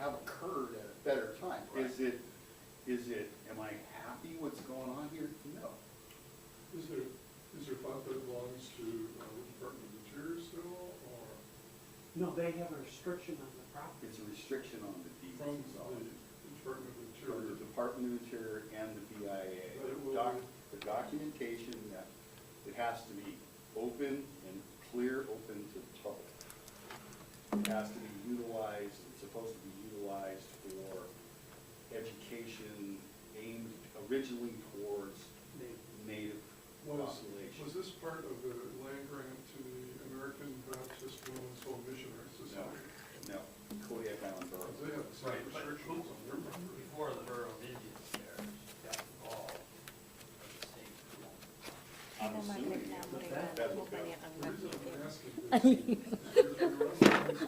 have occurred at a better time. Is it, am I happy what's going on here? No. Is there thought that it belongs to the Department of Interior still, or No, they have a restriction on the property. It's a restriction on the deed. from the Department of From Interior? the Department of Interior and the BIA. But it will- The documentation that it has to be open and clear, open to the public. It has to be utilized, it's supposed to be utilized for education aimed originally towards native population. Was this part of the land grant to the American Baptist Women's Home Missionary Society? No, Kodiak Island Borough. They have the same Right, but restrictions on their property. before the Borough of Indians there got involved, the state. I'm assuming that's what The reason I'm asking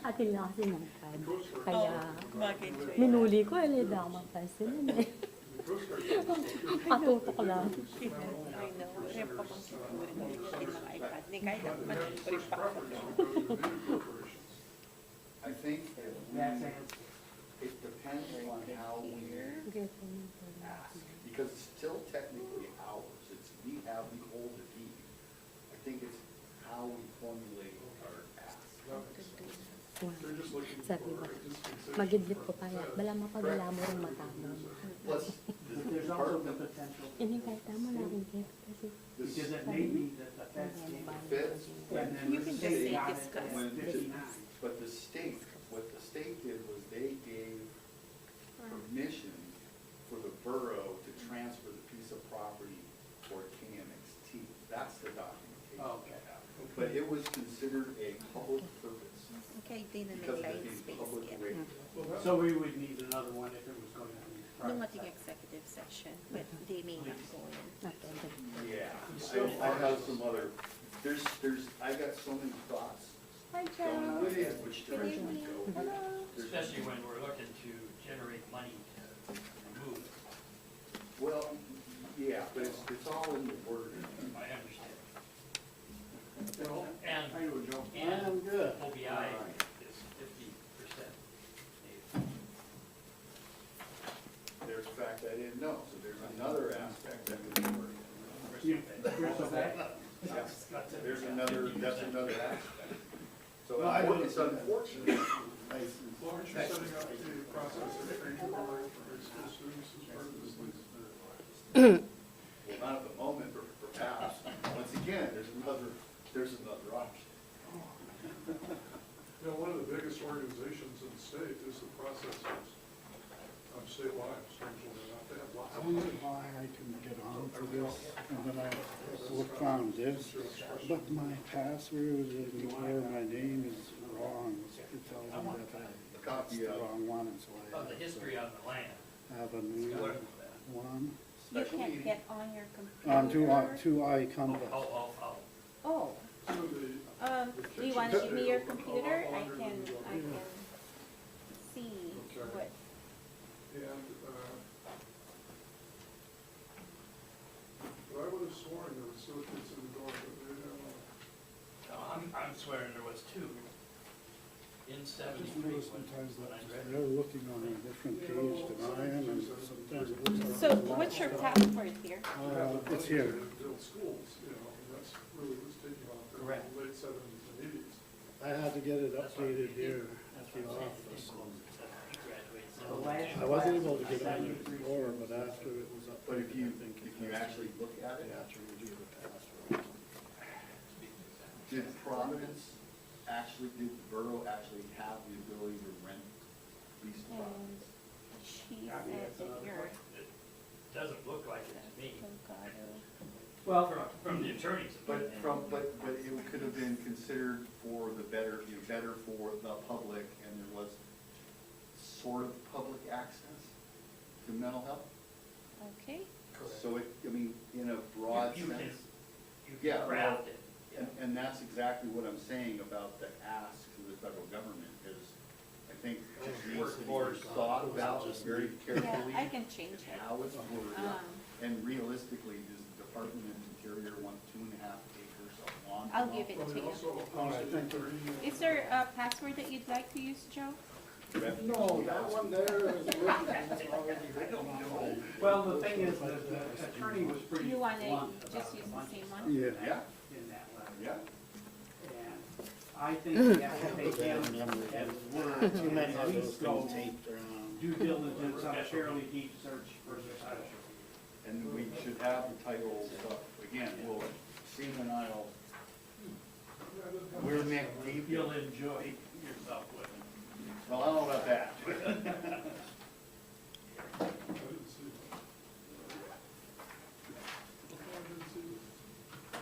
Atin lang kasi ng pad. the Coast Guard. Kaya Bakit? minuli ko, hindi ako mapansin nun eh. The Coast Guard is located- Patutok lang. I know. Rep pa pang siguro ng mga iPad. Ni kahit ako pa rin pa First properties would go to the native corporations. I think if That's we, answered. it depends on how we ask, because it's still technically ours, it's, we have the old deed. I think it's how we formulate our ask. That makes sense. They're just looking Sabi for ba, a dispensation. magidlip ko pa yan. Bala mapagala mo rin matama. Plus, the There's also the department, potential, Hindi kahit tama lang ang gift kasi because it may be that the fence came the feds, and then You the can just state say got it discuss. at when, 59. but the state, what the state did was they gave permission for the borough to transfer the piece of property toward KMXT. That's the documentation. Okay. But it was considered a public purpose Kaya di na because of nag-line it being space public yet. way. Well, that- So we would need another one if it was going to be private. Dumating executive session, but they may not go in. Yeah, I have some other, I got so many thoughts Hi, going with it, which Good direction we evening. go. Hello. There's- Especially when we're looking to generate money to remove, Well, yeah, but it's all in the word. I understand. Well, And, How you doing, Joe? and I'm good. OBI is 50% native. There's a fact I didn't know, so there's another aspect that we can work You're so bad? on. There's another, that's another aspect. So Well, I don't- it's unfortunate. as long as you're setting up the process of training for high school students as part of this lease. Well, not at the moment, but perhaps, once again, there's another option. You know, one of the biggest organizations in the state is the processors of state lives, strangely enough. They have lots I of wonder money. why I couldn't get on to this, and then I found this, but my password and where my name is wrong, it tells me that it's Copy the of, wrong one, and so Of the history on the land. I have a new one. You can't get on your computer. Two I Oh, compass. oh, oh, Oh, So the do you want to give me your computer? I can see Okay. what, And, but I would have sworn there was still kids in the door, but they don't. no, I'm swearing there was two in I just 73 notice when sometimes I that read. they're looking on a different page than I am, and sometimes it looks like. so what's your password here? It's here. Build schools, you know, and that's really what's taking off in Correct. the late seventies and eighties. I had to get it That's why updated we here did- at that's the why I'm saying office. he graduated The last I wasn't class able to get was on there 73 before, but after it was updated, but if you, I think if you actually look at they it, have to review the password. did Providence actually, did the borough actually have the ability to rent these And properties? she Yeah, said that's that another you're. It doesn't look like it to me, Well, from the attorney's But opinion. but it could have been considered for the better, better for the public, and there was sort of public access to mental health. Okay, So it, I mean, in a broad You can- sense. You Yeah, can craft it. And that's exactly what I'm saying about the ask to the federal government, is I think it needs to be thought about very carefully. yeah, I can change it. How it's worded, Um, and realistically, does the Department of Interior want 2.5 acres of lawn? I'll give it Well, to they you. also All right, opposed thank you. entering. Is there a password that you'd like to use, Joe? No, that one there is already written on. Well, the thing is that the attorney was pretty You blunt wanna about just a use the bunch same of one? stuff Yeah. in that letter. Yeah. And I think we have to take him at his word Too many and of at those least go things taped around. due diligence on a fairly deep search for the title. And we should have the title stuff, again, we'll see and I'll, we're neck deep. You'll enjoy yourself with it. Well, I don't know about that. I didn't see that. I didn't see that.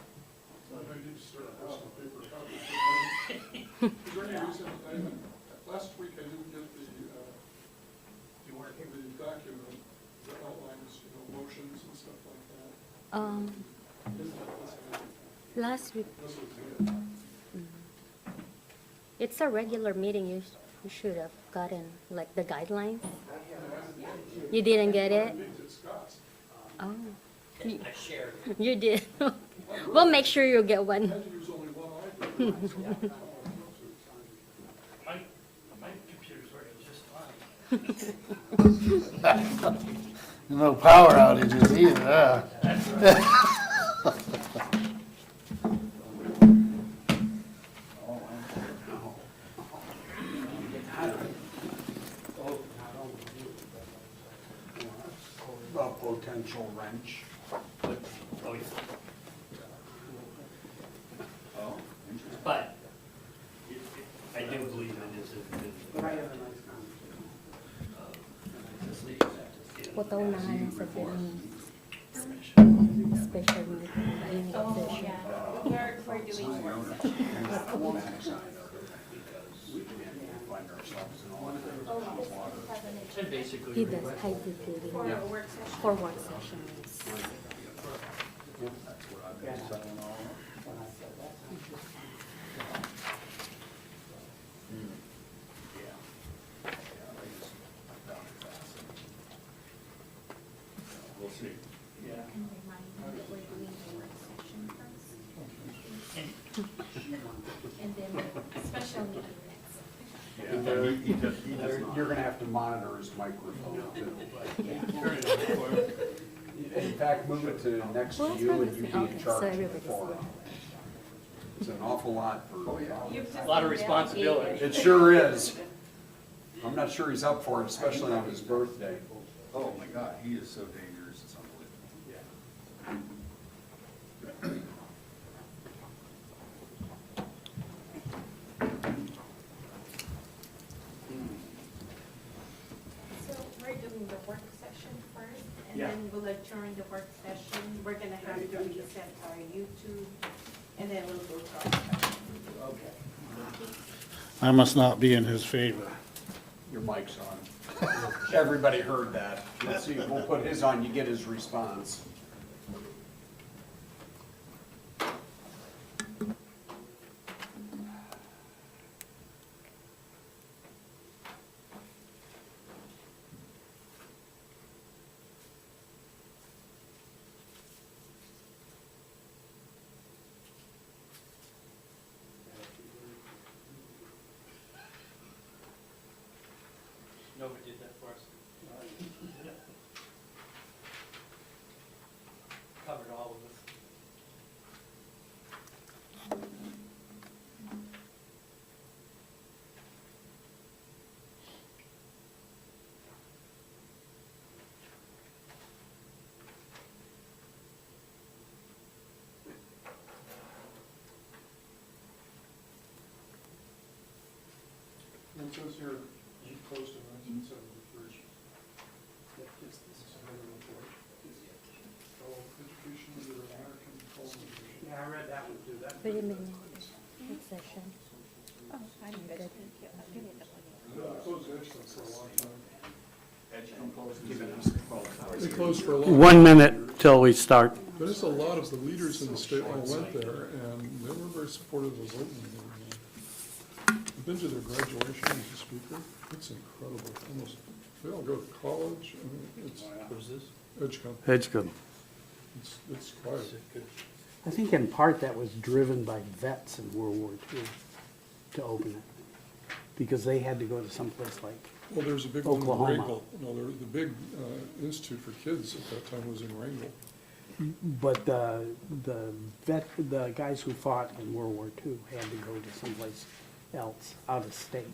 I need to start a personal paper copy. Is there any reason, last week I didn't get the document that outlines, motions and stuff like that. Last week, This was it. it's a regular meeting. You should have gotten like the guidelines. You didn't get it? It's Scott's. Oh, I shared it. you did. We'll make sure you get I one. had to use only one iPad. My computer's working just fine. No power outages either, huh? A potential wrench. Oh, yeah. Oh, interesting. But I do believe it is But I a have a nice conversation. Puto unahan ng sabihin. Special meeting, evening session. We're doing work session. And basically. He does hybrid reading For a work session. for work sessions. That's what I've been selling all. We'll see. Yeah. And remind me that we're doing the work session first. And then special meeting next. He does not. You're gonna have to monitor his microphone too. In fact, move it to next to you and you be Okay, in so charge of the everybody's forum. It's an awful lot for, A lot of responsibility. it sure is. I'm not sure he's up for it, especially on his birthday. Oh, my God, he is so dangerous, it's unbelievable. So we're doing the work session first, and Yeah. then we'll adjourn the work session. We're gonna have to reset our YouTube, and then we'll go to our special. I must not be in his favor. Your mic's on. Everybody heard that. Let's see, we'll put his on, you get his response. Nobody did that for us. Covered all of us. It says here, closed in 1973. Oh, education under American colonization. Yeah, I read that one too. That's Wait a minute. Work session. Oh, I'm good, thank you. I'll give you the money. They closed Edgecombe for a long time. Edgecombe closes. They closed for a long. 1 minute till we start. But it's a lot of the leaders in the state all went there, and they were very supportive of voting. I've been to their graduation as a speaker. It's incredible. Almost, they all go to college. I mean, it's. What is this? Edgecombe. Edgecombe. It's quiet. I think in part that was driven by vets in World War II to open it. because they had to go to someplace like, Well, there's a big one in Oklahoma. Wrangell. No, the big institute for kids at that time was in Wrangell. but the guys who fought in World War II had to go to someplace else, out of state.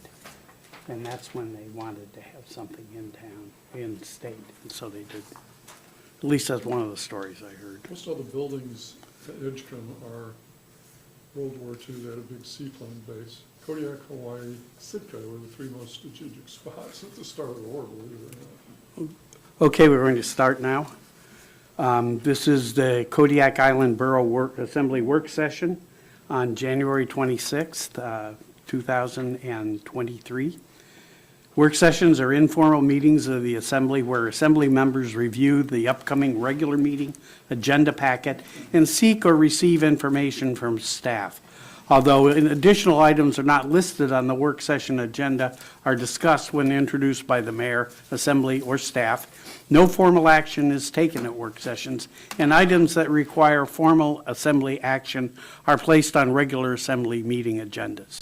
And that's when they wanted to have something in town, in state, and so they did. At least that's one of the stories I heard. Most all the buildings at Edgecombe are World War II. They had a big seaplane base. Kodiak, Hawaii, Sitka were the three most strategic spots at the start of the war, believe it or not. Okay, we're going to start now. This is the Kodiak Island Borough Assembly Work Session on January 26th, 2023. Work sessions are informal meetings of the Assembly where Assembly members review the upcoming regular meeting agenda packet and seek or receive information from staff. Although additional items are not listed on the work session agenda are discussed when introduced by the mayor, Assembly, or staff, no formal action is taken at work sessions, and items that require formal Assembly action are placed on regular Assembly meeting agendas.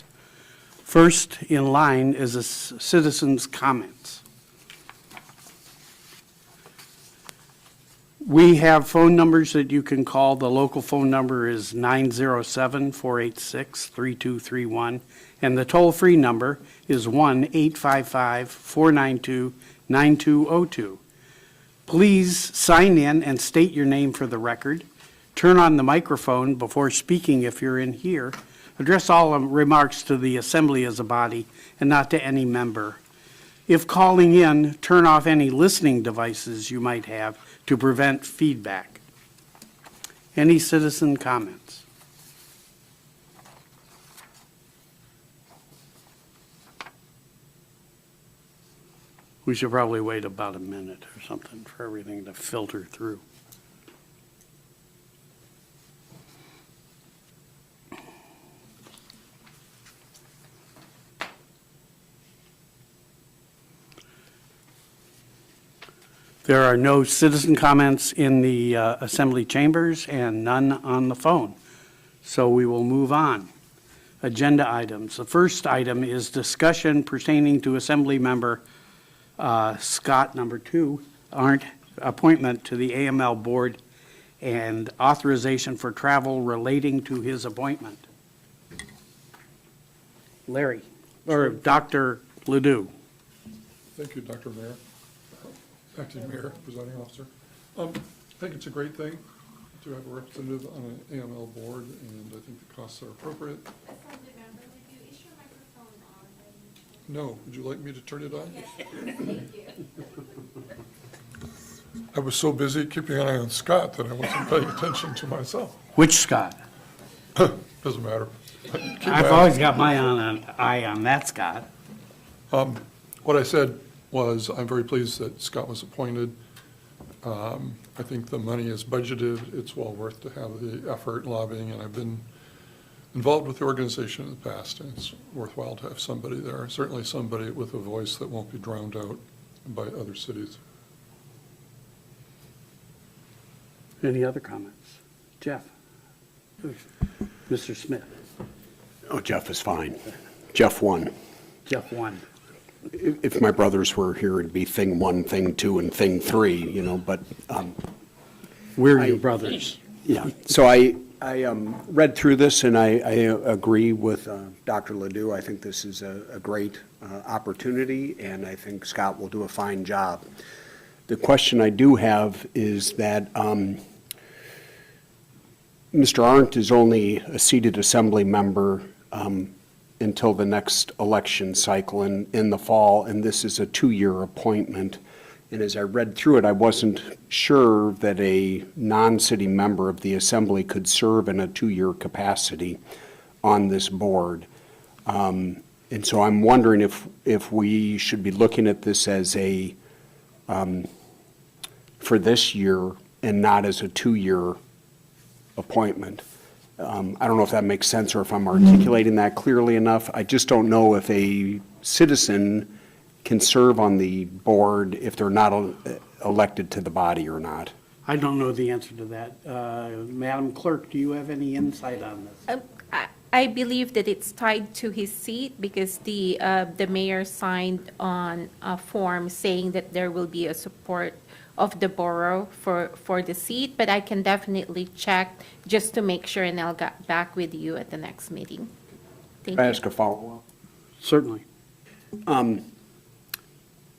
First in line is the citizens' comments. We have phone numbers that you can call. The local phone number is 907-486-3231, and the toll-free number is 1-855-492-9202. Please sign in and state your name for the record. Turn on the microphone before speaking if you're in here. Address all remarks to the Assembly as a body and not to any member. If calling in, turn off any listening devices you might have to prevent feedback. Any citizen comments? We should probably wait about a minute or something for everything to filter through. There are no citizen comments in the Assembly chambers and none on the phone. So we will move on. Agenda items. The first item is discussion pertaining to Assembly member Scott, number 2, appointment to the AML board and authorization for travel relating to his appointment. Larry, or Dr. Ledoux. Thank you, Dr. Mayor. Acting Mayor, Presiding Officer. I think it's a great thing to have a representative on an AML board, and I think the costs are appropriate. Assembly member, would you issue your microphone on? No, would you like me to turn it on? Yes, thank you. I was so busy keeping an eye on Scott that I wasn't paying attention to myself. Which Scott? Doesn't matter. Keep I've my always got my eye on that Scott. What I said was, I'm very pleased that Scott was appointed. I think the money is budgeted. It's well worth to have the effort lobbying, and I've been involved with the organization in the past, and it's worthwhile to have somebody there, certainly somebody with a voice that won't be drowned out by other cities. Any other comments? Jeff? Mr. Smith? Oh, Jeff is fine. Jeff won. Jeff won. If my brothers were here, it'd be thing 1, thing 2, and thing 3, you know, but, We're your brothers. yeah. So I read through this, and I agree with Dr. Ledoux. I think this is a great opportunity, and I think Scott will do a fine job. The question I do have is that Mr. Arndt is only a seated Assembly member until the next election cycle in the fall, and this is a 2-year appointment. And as I read through it, I wasn't sure that a non-city member of the Assembly could serve in a 2-year capacity on this board. And so I'm wondering if we should be looking at this as a, for this year and not as a 2-year appointment. I don't know if that makes sense or if I'm articulating that clearly enough. I just don't know if a citizen can serve on the board if they're not elected to the body or not. I don't know the answer to that. Madam Clerk, do you have any insight on this? I believe that it's tied to his seat because the mayor signed on a form saying that there will be a support of the borough for the seat, but I can definitely check just to make sure, and I'll get back with you at the next meeting. Thank Can I you. ask a follow-up? Certainly.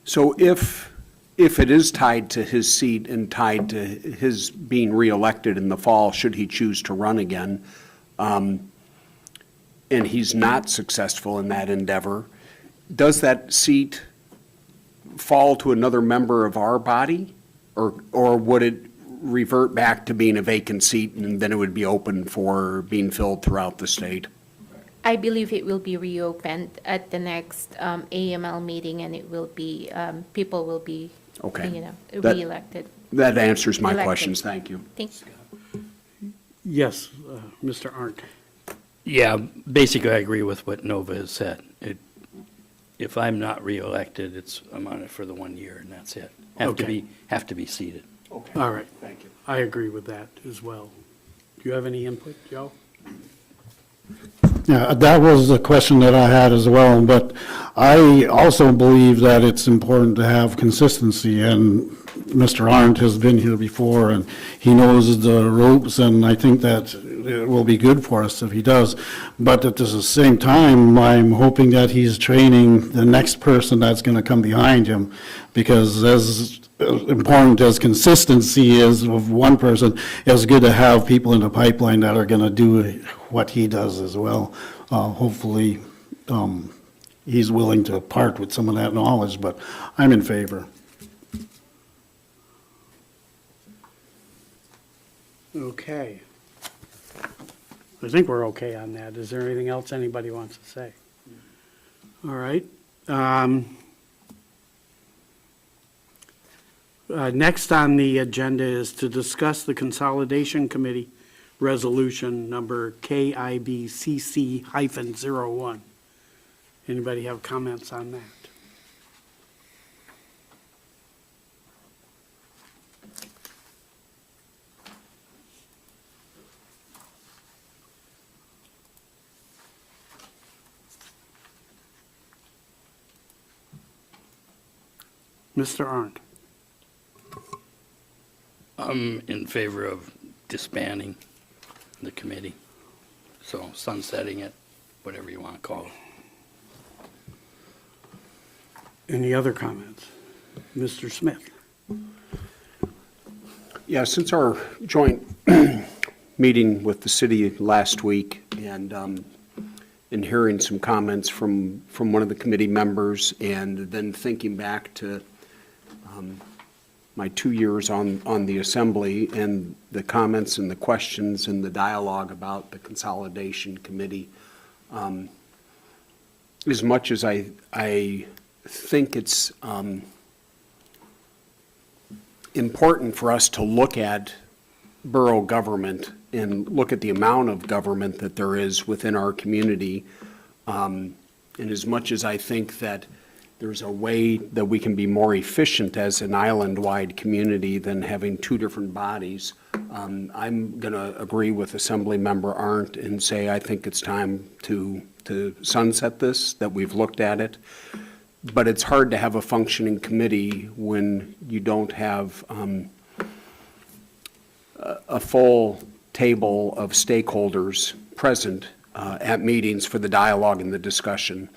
So if it is tied to his seat and tied to his being reelected in the fall, should he choose to run again, and he's not successful in that endeavor, does that seat fall to another member of our body? Or would it revert back to being a vacant seat and then it would be open for being filled throughout the state? I believe it will be reopened at the next AML meeting, and it will be, people will be, Okay. That- reelected. That answers my Elected. questions, thank you. Thanks. Yes, Mr. Arndt. Yeah, basically, I agree with what Nova has said. If I'm not reelected, I'm on it for the 1 year, and that's it. Have to be seated. Okay. All right. Thank you. I agree with that as well. Do you have any input, Joe? Yeah, that was the question that I had as well, but I also believe that it's important to have consistency, and Mr. Arndt has been here before, and he knows the ropes, and I think that it will be good for us if he does. But at the same time, I'm hoping that he's training the next person that's going to come behind him, because as important as consistency is of one person, it's good to have people in the pipeline that are going to do what he does as well. Hopefully, he's willing to part with some of that knowledge, but I'm in favor. Okay. I think we're okay on that. Is there anything else anybody wants to say? All right. Next on the agenda is to discuss the Consolidation Committee Resolution number KIBCC-01. Anybody have comments on that? Mr. Arndt? I'm in favor of disbanding the committee, so sunsetting it, whatever you want to call it. Any other comments? Mr. Smith? Yeah, since our joint meeting with the city last week and hearing some comments from one of the committee members, and then thinking back to my 2 years on the assembly and the comments and the questions and the dialogue about the consolidation committee, as much as I think it's important for us to look at borough government and look at the amount of government that there is within our community, and as much as I think that there's a way that we can be more efficient as an island-wide community than having two different bodies, I'm going to agree with Assemblymember Arndt and say I think it's time to sunset this, that we've looked at it. But it's hard to have a functioning committee when you don't have a full table of stakeholders present at meetings for the dialogue and the discussion.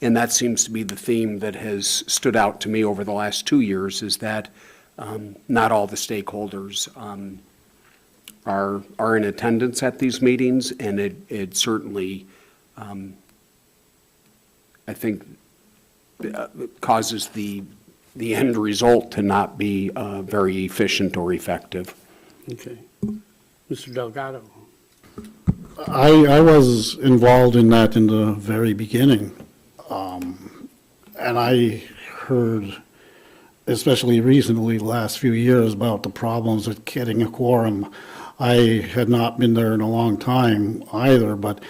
And that seems to be the theme that has stood out to me over the last 2 years, is that not all the stakeholders are in attendance at these meetings, and it certainly, I think, causes the end result to not be very efficient or effective. Okay. Mr. Delgado? I was involved in that in the very beginning. And I heard, especially recently, the last few years, about the problems with getting a quorum. I had not been there in a long time either, but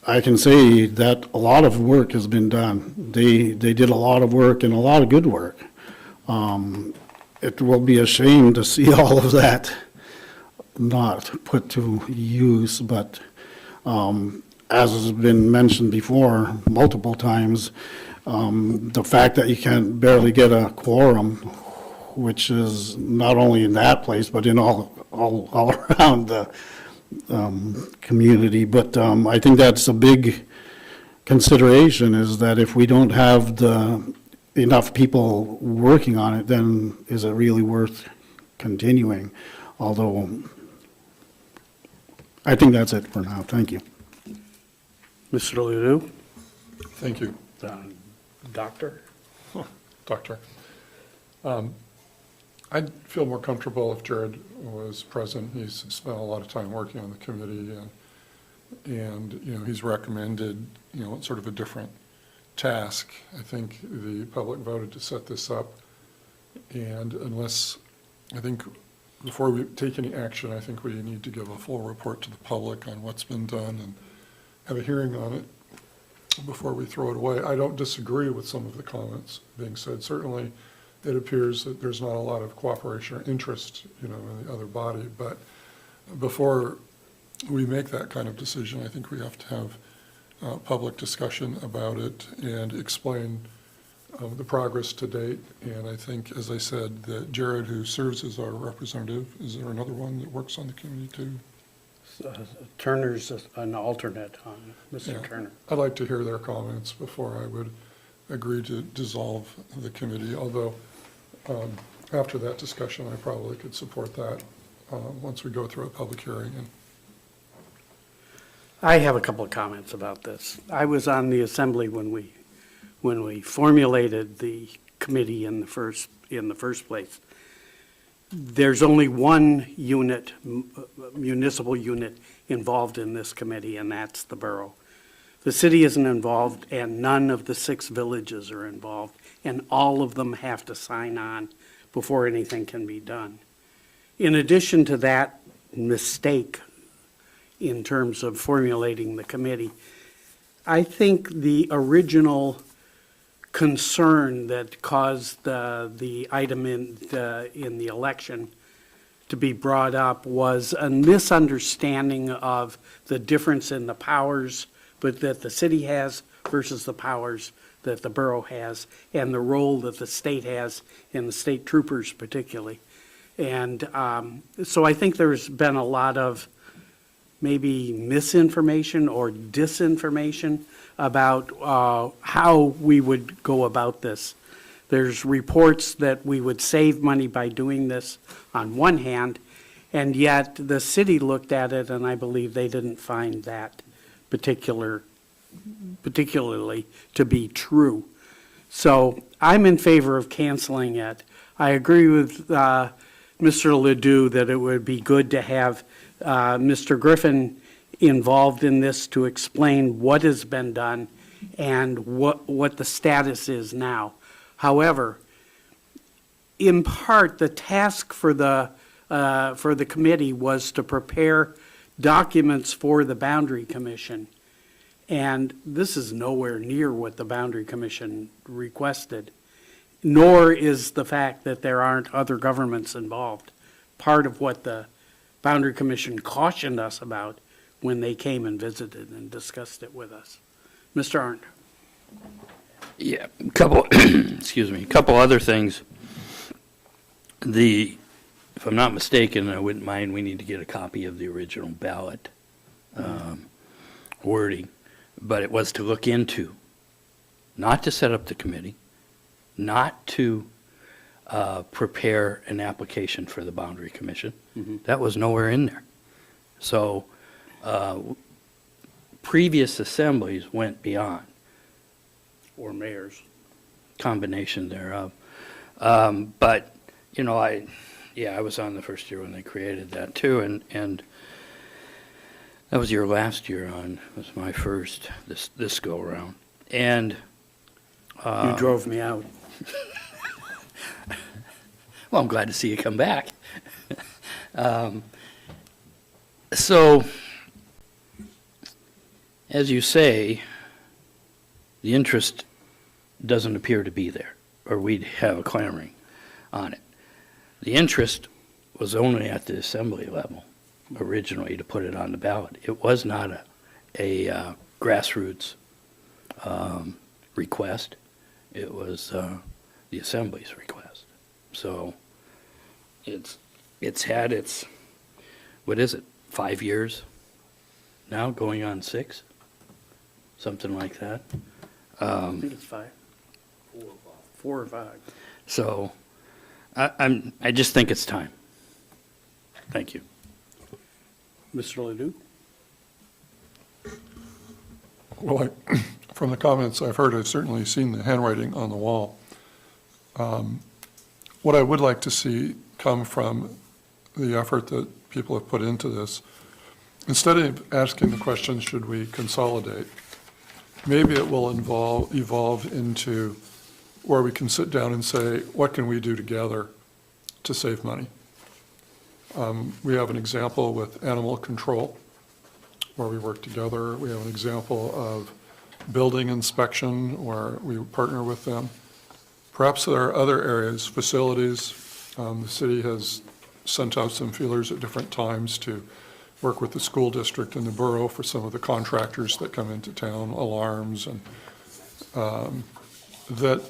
I can say that a lot of work has been done. They did a lot of work, and a lot of good work. It will be a shame to see all of that not put to use, but as has been mentioned before multiple times, the fact that you can barely get a quorum, which is not only in that place, but in all around the community. But I think that's a big consideration, is that if we don't have enough people working on it, then is it really worth continuing? Although, I think that's it for now. Thank you. Mr. Ledoux? Thank you, Doctor? Doctor. I'd feel more comfortable if Jared was present. He's spent a lot of time working on the committee, and he's recommended, sort of a different task. I think the public voted to set this up, and I think before we take any action, I think we need to give a full report to the public on what's been done and have a hearing on it before we throw it away. I don't disagree with some of the comments being said. Certainly, it appears that there's not a lot of cooperation or interest, in the other body. But before we make that kind of decision, I think we have to have public discussion about it and explain the progress to date. And I think, as I said, that Jared, who serves as our representative, is there another one that works on the committee too? Turner's an alternate on Mr. Yeah. Turner. I'd like to hear their comments before I would agree to dissolve the committee, although after that discussion, I probably could support that once we go through a public hearing. I have a couple of comments about this. I was on the assembly when we formulated the committee in the first place. There's only one unit, municipal unit involved in this committee, and that's the borough. The city isn't involved, and none of the 6 villages are involved, and all of them have to sign on before anything can be done. In addition to that mistake in terms of formulating the committee, I think the original concern that caused the item in the election to be brought up was a misunderstanding of the difference in the powers but that the city has versus the powers that the borough has, and the role that the state has, and the state troopers particularly. And so I think there's been a lot of maybe misinformation or disinformation about how we would go about this. There's reports that we would save money by doing this on one hand, and yet the city looked at it, and I believe they didn't find that particularly to be true. So I'm in favor of canceling it. I agree with Mr. Ledoux that it would be good to have Mr. Griffin involved in this to explain what has been done and what the status is now. However, in part, the task for the committee was to prepare documents for the Boundary Commission. And this is nowhere near what the Boundary Commission requested, nor is the fact that there aren't other governments involved. Part of what the Boundary Commission cautioned us about when they came and visited and discussed it with us. Mr. Arndt. Yeah, a couple other things. If I'm not mistaken, I wouldn't mind, we need to get a copy of the original ballot wording, but it was to look into, not to set up the committee, not to prepare an application for the Boundary Commission. That was nowhere in there. So previous assemblies went beyond. Or mayors. Combination thereof. But, I was on the first year when they created that too, and that was your last year on, was my first, this go-around. And You drove me out. well, I'm glad to see you come back. So, as you say, the interest doesn't appear to be there, or we'd have a clamoring on it. The interest was only at the assembly level originally to put it on the ballot. It was not a grassroots request. It was the Assembly's request. So it's had its, what is it, 5 years now, going on 6? Something like that. I think it's 5. 4 or 5. So I just think it's time. Thank you. Mr. Ledoux? Well, from the comments I've heard, I've certainly seen the handwriting on the wall. What I would like to see come from the effort that people have put into this, instead of asking the question, should we consolidate, maybe it will evolve into where we can sit down and say, what can we do together to save money? We have an example with animal control, where we work together. We have an example of building inspection, where we partner with them. Perhaps there are other areas, facilities. The city has sent out some feelers at different times to work with the school district and the borough for some of the contractors that come into town, alarms, and that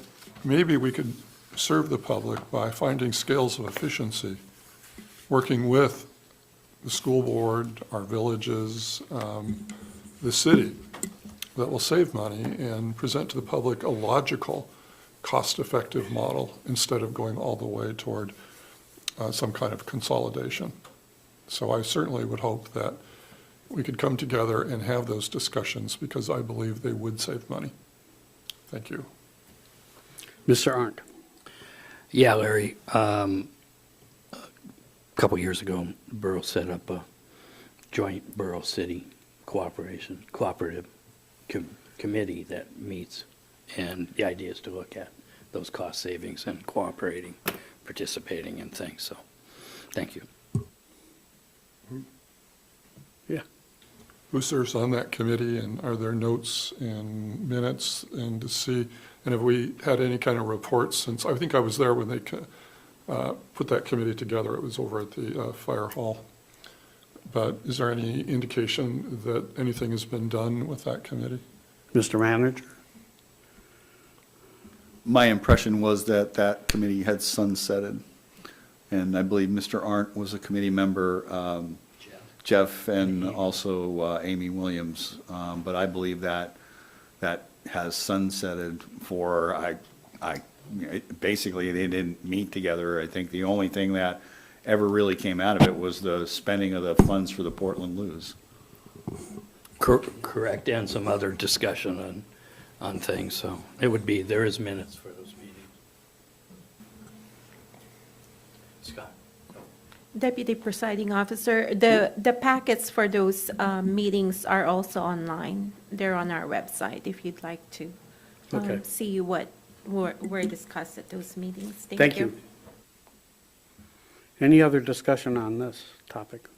maybe we could serve the public by finding scales of efficiency, working with the school board, our villages, the city, that will save money and present to the public a logical, cost-effective model instead of going all the way toward some kind of consolidation. So I certainly would hope that we could come together and have those discussions, because I believe they would save money. Thank you. Mr. Arndt? Yeah, Larry, a couple years ago, the borough set up a joint borough-city cooperative committee that meets, and the idea is to look at those cost savings and cooperating, participating in things, so, thank you. Yeah. Who serves on that committee, and are there notes and minutes, and to see, and have we had any kind of reports since, I think I was there when they put that committee together. It was over at the fire hall. But is there any indication that anything has been done with that committee? Mr. Manager? My impression was that that committee had sunsetted, and I believe Mr. Arndt was a committee member, Jeff, and also Amy Williams. But I believe that that has sunsetted for, basically, they didn't meet together. I think the only thing that ever really came out of it was the spending of the funds for the Portland Lose. Correct, and some other discussion on things, so it would be, there is minutes for those meetings. Scott? Deputy Presiding Officer, the packets for those meetings are also online. They're on our website if you'd like to Okay. see what were discussed at those meetings. Thank you. Any other discussion on this topic?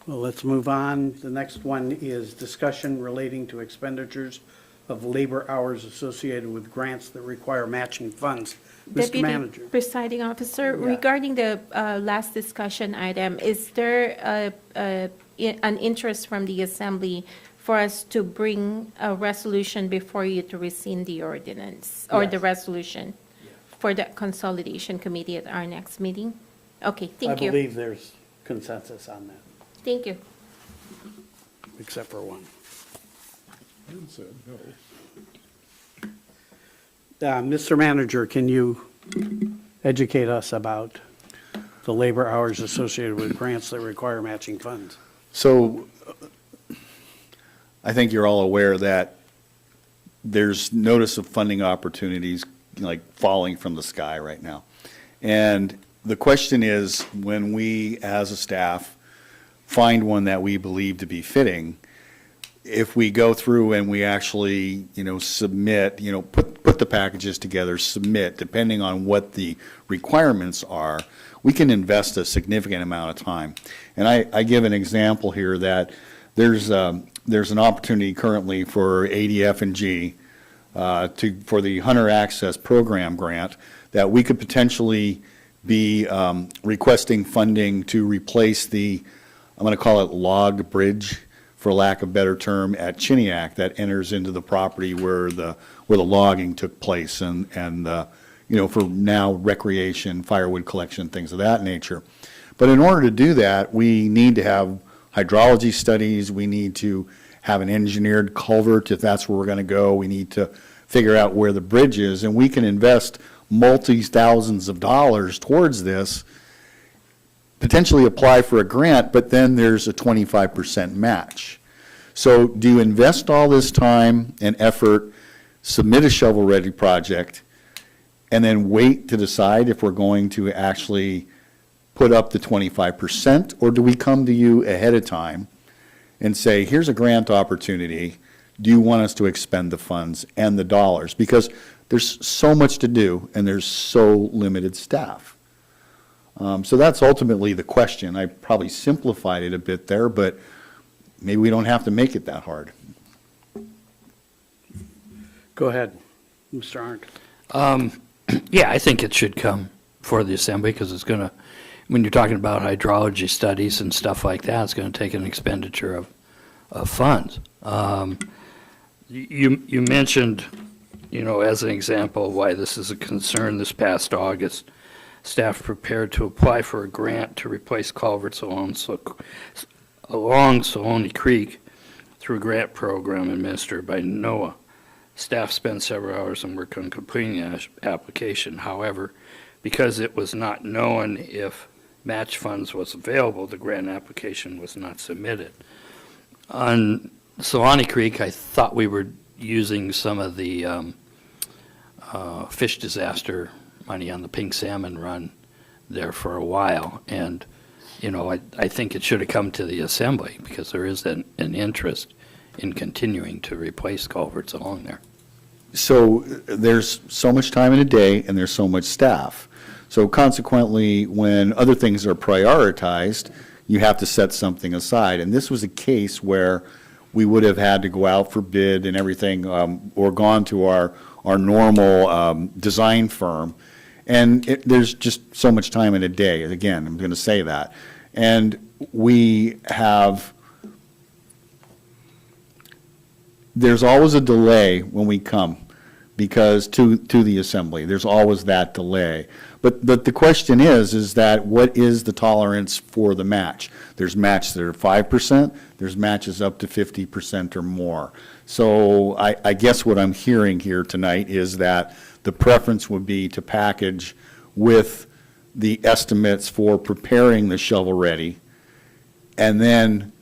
Well, let's move on. The next one is discussion relating to expenditures of labor hours associated with grants that require matching funds. Mr. Manager? Deputy Presiding Officer, Yeah. regarding the last discussion item, is there an interest from the Assembly for us to bring a resolution before you to rescind the ordinance or the Yes. resolution for the Consolidation Committee at our next meeting? Okay, I thank you. believe there's consensus on that, Thank you. except for one. You said no. Mr. Manager, can you educate us about the labor hours associated with grants that require matching funds? So I think you're all aware that there's notice of funding opportunities like falling from the sky right now. And the question is, when we as a staff find one that we believe to be fitting, if we go through and we actually, submit, put the packages together, submit, depending on what the requirements are, we can invest a significant amount of time. And I give an example here that there's an opportunity currently for ADF&G for the Hunter Access Program grant that we could potentially be requesting funding to replace the, I'm going to call it logged bridge for lack of a better term, at Chiniak that enters into the property where the logging took place and you know, for now recreation, firewood collection, things of that nature. But in order to do that, we need to have hydrology studies, we need to have an engineered culvert if that's where we're going to go, we need to figure out where the bridge is, and we can invest multi-thousands of dollars towards this, potentially apply for a grant, but then there's a 25% match. So do you invest all this time and effort, submit a shovel-ready project, and then wait to decide if we're going to actually put up the 25%, or do we come to you ahead of time and say, here's a grant opportunity, do you want us to expend the funds and the dollars? Because there's so much to do, and there's so limited staff. So that's ultimately the question. I probably simplified it a bit there, but maybe we don't have to make it that hard. Go ahead, Mr. Arndt. Yeah, I think it should come for the assembly because it's going to, when you're talking about hydrology studies and stuff like that, it's going to take an expenditure of funds. You mentioned, you know, as an example why this is a concern, this past August, staff prepared to apply for a grant to replace culverts along Saloni Creek through a grant program administered by NOAA. Staff spent several hours and worked on completing the application. However, because it was not known if match funds was available, the grant application was not submitted. On Saloni Creek, I thought we were using some of the fish disaster money on the pink salmon run there for a while. And, you know, I think it should have come to the assembly because there is an interest in continuing to replace culverts along there. So there's so much time in a day and there's so much staff. So consequently, when other things are prioritized, you have to set something aside. And this was a case where we would have had to go out for bid and everything, or gone to our normal design firm. And there's just so much time in a day. Again, I'm going to say that. And there's always a delay when we come because to the assembly, there's always that delay. But the question is that what is the tolerance for the match? There's matches that are 5%, there's matches up to 50% or more. So I guess what I'm hearing here tonight is that the preference would be to package with the estimates for preparing the shovel-ready, and then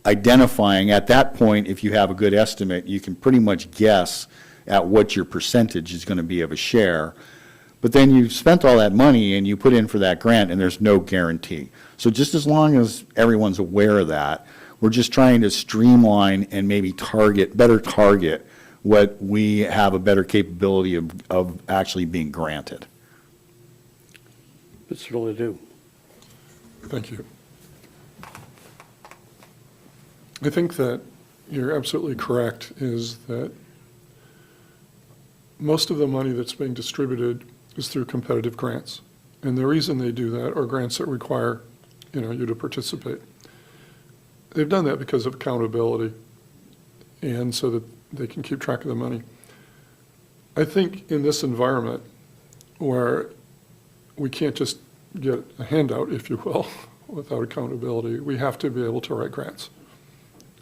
identifying at that point, if you have a good estimate, you can pretty much guess at what your percentage is going to be of a share. But then you've spent all that money and you put in for that grant and there's no guarantee. So just as long as everyone's aware of that, we're just trying to streamline and maybe better target what we have a better capability of actually being granted. Mr. Ledoux. Thank you. I think that you're absolutely correct, is that most of the money that's being distributed is through competitive grants. And the reason they do that are grants that require, you to participate. They've done that because of accountability and so that they can keep track of the money. I think in this environment where we can't just get a handout, if you will, without accountability, we have to be able to write grants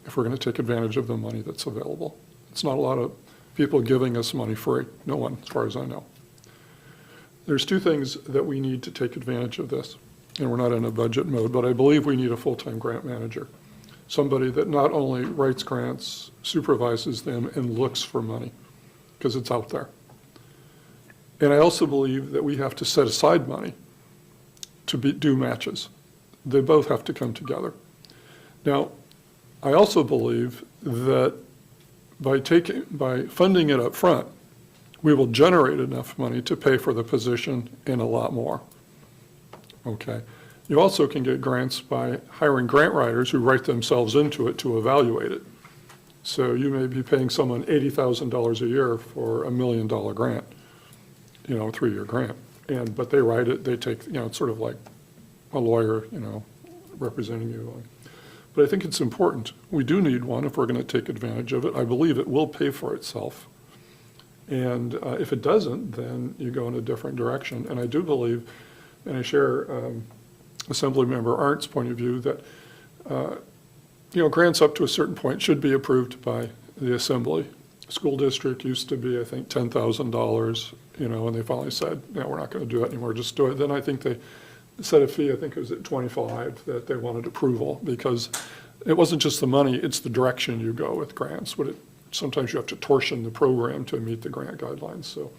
if we're going to take advantage of the money that's available. It's not a lot of people giving us money free. No one, as far as I know. There's two things that we need to take advantage of this, and we're not in a budget mode, but I believe we need a full-time grant manager, somebody that not only writes grants, supervises them, and looks for money, because it's out there. And I also believe that we have to set aside money to do matches. They both have to come together. Now, I also believe that by funding it up front, we will generate enough money to pay for the position and a lot more. Okay. You also can get grants by hiring grant writers who write themselves into it to evaluate it. So you may be paying someone $80,000 a year for $1 million grant, a 3-year grant. But they write it, they take, it's sort of like a lawyer, representing you. But I think it's important. We do need one if we're going to take advantage of it. I believe it will pay for itself. And if it doesn't, then you go in a different direction. And I do believe, and I share Assemblymember Arndt's point of view, that grants up to a certain point should be approved by the Assembly. School district used to be, I think, $10,000, and they finally said, no, we're not going to do it anymore, just do it. Then I think they set a fee, I think it was at 25, that they wanted approval, because it wasn't just the money, it's the direction you go with grants. Sometimes you have to torsion the program to meet the grant guidelines, so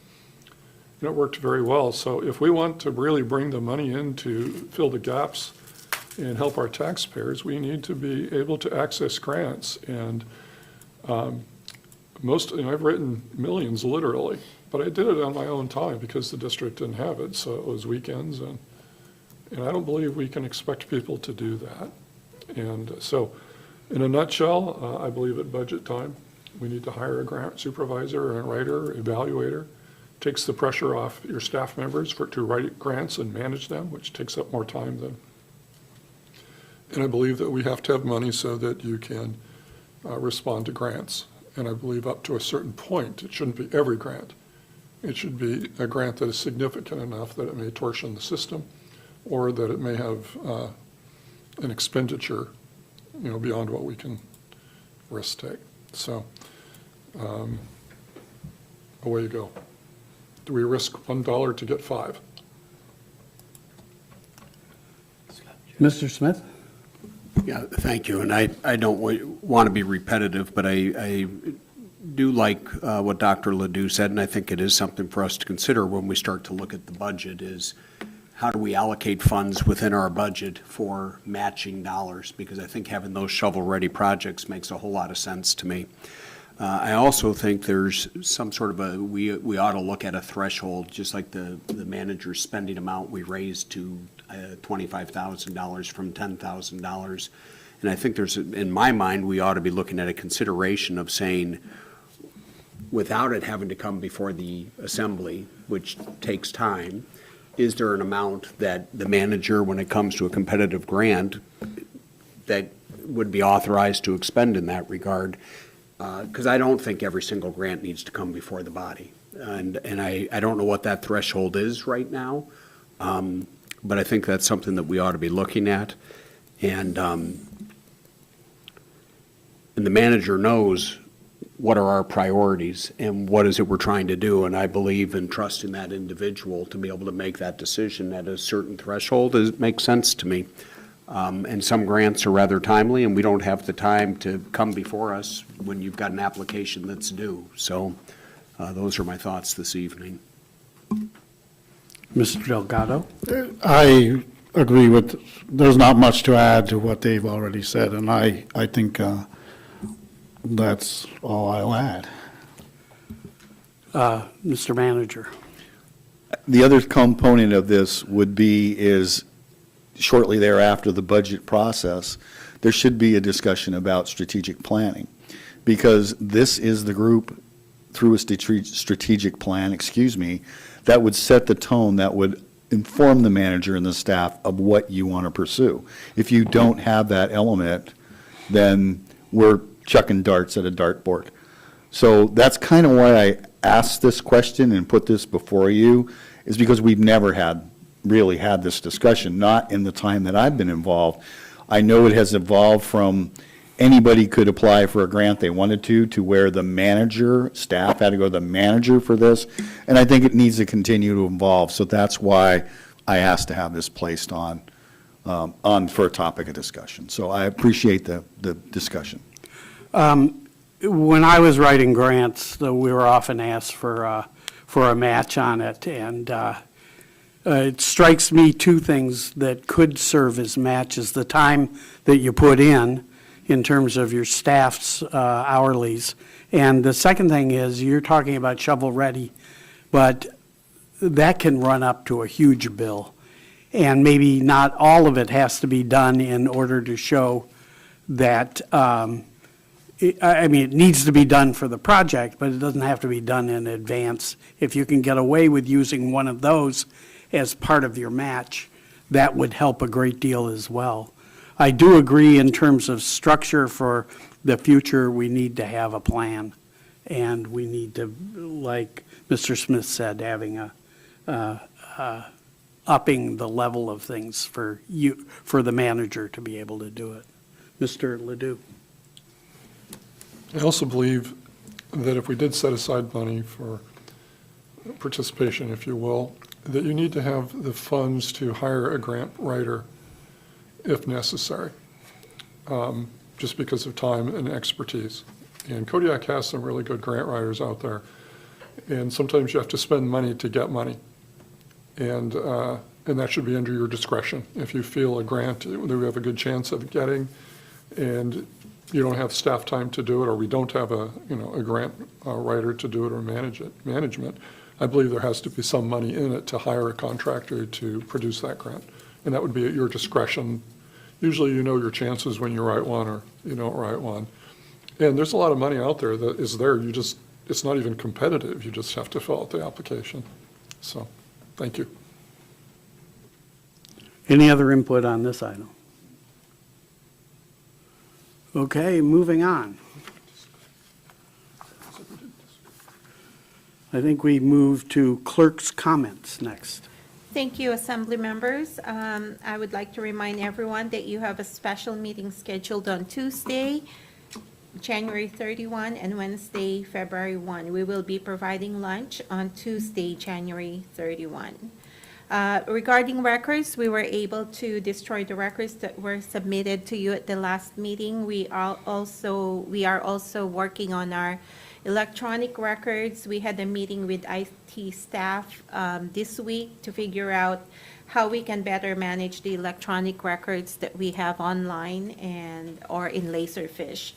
it worked very well. So if we want to really bring the money in to fill the gaps and help our taxpayers, we need to be able to access grants. And I've written millions, literally, but I did it on my own time because the district didn't have it, so it was weekends, and I don't believe we can expect people to do that. And so, in a nutshell, I believe at budget time, we need to hire a grant supervisor, a writer, evaluator. Takes the pressure off your staff members to write grants and manage them, which takes up more time than. And I believe that we have to have money so that you can respond to grants. And I believe up to a certain point, it shouldn't be every grant. It should be a grant that is significant enough that it may torsion the system, or that it may have an expenditure, beyond what we can risk take. So away you go. Do we risk $1 to get 5? Mr. Smith? Yeah, thank you. And I don't want to be repetitive, but I do like what Dr. Ledoux said, and I think it is something for us to consider when we start to look at the budget, is how do we allocate funds within our budget for matching dollars? Because I think having those shovel-ready projects makes a whole lot of sense to me. I also think there's some sort of we ought to look at a threshold, just like the manager's spending amount we raised to $25,000 from $10,000. And I think in my mind, we ought to be looking at a consideration of saying, without it having to come before the assembly, which takes time, is there an amount that the manager, when it comes to a competitive grant, that would be authorized to expend in that regard? Because I don't think every single grant needs to come before the body. And I don't know what that threshold is right now, but I think that's something that we ought to be looking at. And the manager knows what are our priorities and what is it we're trying to do. And I believe in trusting that individual to be able to make that decision at a certain threshold. It makes sense to me. And some grants are rather timely, and we don't have the time to come before us when you've got an application that's due. So those are my thoughts this evening. Mr. Delgado? I agree there's not much to add to what they've already said, and I think that's all I'll add. Mr. Manager? The other component of this is shortly thereafter the budget process, there should be a discussion about strategic planning, because this is the group through a strategic plan, that would set the tone, that would inform the manager and the staff of what you want to pursue. If you don't have that element, then we're chucking darts at a dartboard. So that's kind of why I asked this question and put this before you, is because we've never really had this discussion, not in the time that I've been involved. I know it has evolved from anybody could apply for a grant they wanted to where the staff had to go to the manager for this, and I think it needs to continue to evolve. So that's why I asked to have this placed on for a topic of discussion. So I appreciate the discussion. When I was writing grants, we were often asked for a match on it, and it strikes me two things that could serve as matches: the time that you put in terms of your staff's hourlies, and the second thing is you're talking about shovel-ready, but that can run up to a huge bill, and maybe not all of it has to be done in order to show that it needs to be done for the project, but it doesn't have to be done in advance. If you can get away with using one of those as part of your match, that would help a great deal as well. I do agree in terms of structure for the future, we need to have a plan. And we need to, like Mr. Smith said, having upping the level of things for the manager to be able to do it. Mr. Ledoux. I also believe that if we did set aside money for participation, if you will, that you need to have the funds to hire a grant writer if necessary, just because of time and expertise. And Kodiak has some really good grant writers out there. And sometimes you have to spend money to get money. And that should be under your discretion. If you feel a grant that we have a good chance of getting and you don't have staff time to do it, or we don't have a grant writer to do it or management, I believe there has to be some money in it to hire a contractor to produce that grant. And that would be at your discretion. Usually you know your chances when you write one or you don't write one. And there's a lot of money out there that is there. It's not even competitive. You just have to fill out the application. So, thank you. Any other input on this item? Okay, moving on. I think we move to clerk's comments next. Thank you, Assembly members. I would like to remind everyone that you have a special meeting scheduled on Tuesday, January 31, and Wednesday, February 1. We will be providing lunch on Tuesday, January 31. Regarding records, we were able to destroy the records that were submitted to you at the last meeting. We are also working on our electronic records. We had a meeting with IT staff this week to figure out how we can better manage the electronic records that we have online or in Laserfish.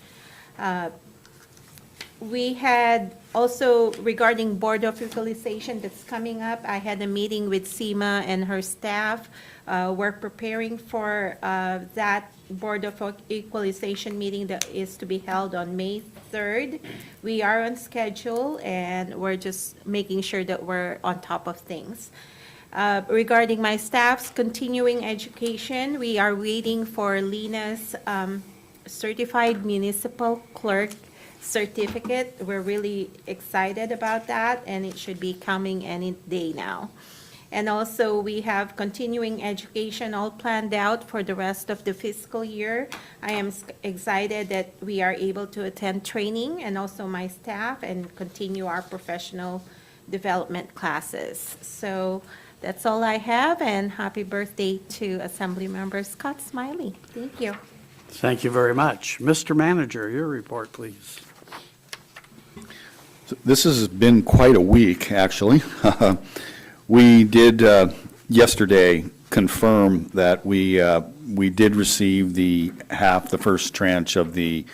We had also, regarding Board of Equalization that's coming up, I had a meeting with Seema and her staff. We're preparing for that Board of Equalization meeting that is to be held on May 3rd. We are on schedule, and we're just making sure that we're on top of things. Regarding my staff's continuing education, we are waiting for Lena's certified municipal clerk certificate. We're really excited about that, and it should be coming any day now. And also, we have continuing education all planned out for the rest of the fiscal year. I am excited that we are able to attend training, and also my staff, and continue our professional development classes. So that's all I have, and happy birthday to Assembly Member Scott Smiley. Thank you. Thank you very much. Mr. Manager, your report, please. This has been quite a week, actually. We did yesterday confirm that we did receive the first tranche of the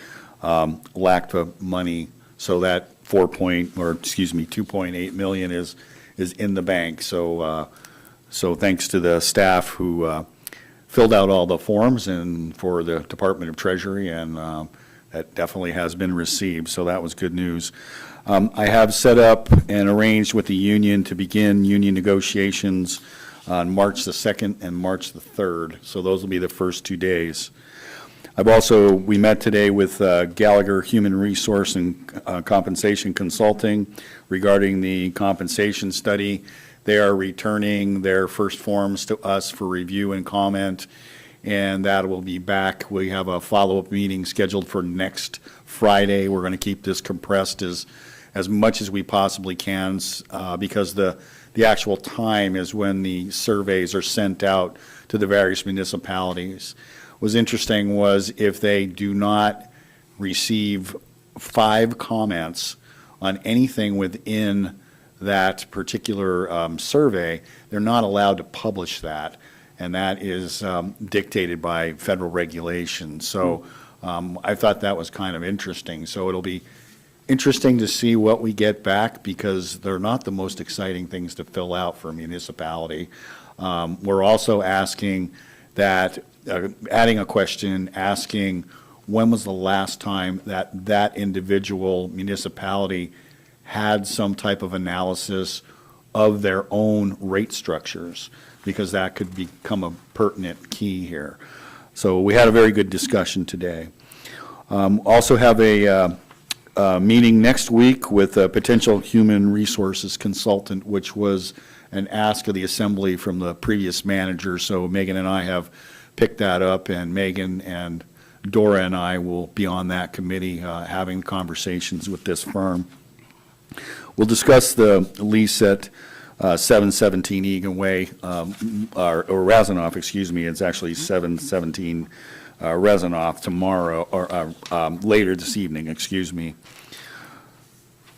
LACTA money, so that 2.8 million is in the bank. So thanks to the staff who filled out all the forms and for the Department of Treasury, and that definitely has been received. So that was good news. I have set up and arranged with the union to begin union negotiations on March the 2nd and March the 3rd. So those will be the first 2 days. We met today with Gallagher Human Resource and Compensation Consulting regarding the compensation study. They are returning their first forms to us for review and comment, and that will be back. We have a follow-up meeting scheduled for next Friday. We're going to keep this compressed as much as we possibly can because the actual time is when the surveys are sent out to the various municipalities. What's interesting was if they do not receive 5 comments on anything within that particular survey, they're not allowed to publish that, and that is dictated by federal regulation. So I thought that was kind of interesting. So it'll be interesting to see what we get back, because they're not the most exciting things to fill out for a municipality. We're also asking that, adding a question, asking when was the last time that individual municipality had some type of analysis of their own rate structures, because that could become a pertinent key here. So we had a very good discussion today. Also have a meeting next week with a potential human resources consultant, which was an ask of the assembly from the previous manager. So Megan and I have picked that up, and Megan and Dora and I will be on that committee having conversations with this firm. We'll discuss the lease at 717 Egan Way, or Razanoff, excuse me. It's actually 717 Razanoff tomorrow, or later this evening, excuse me.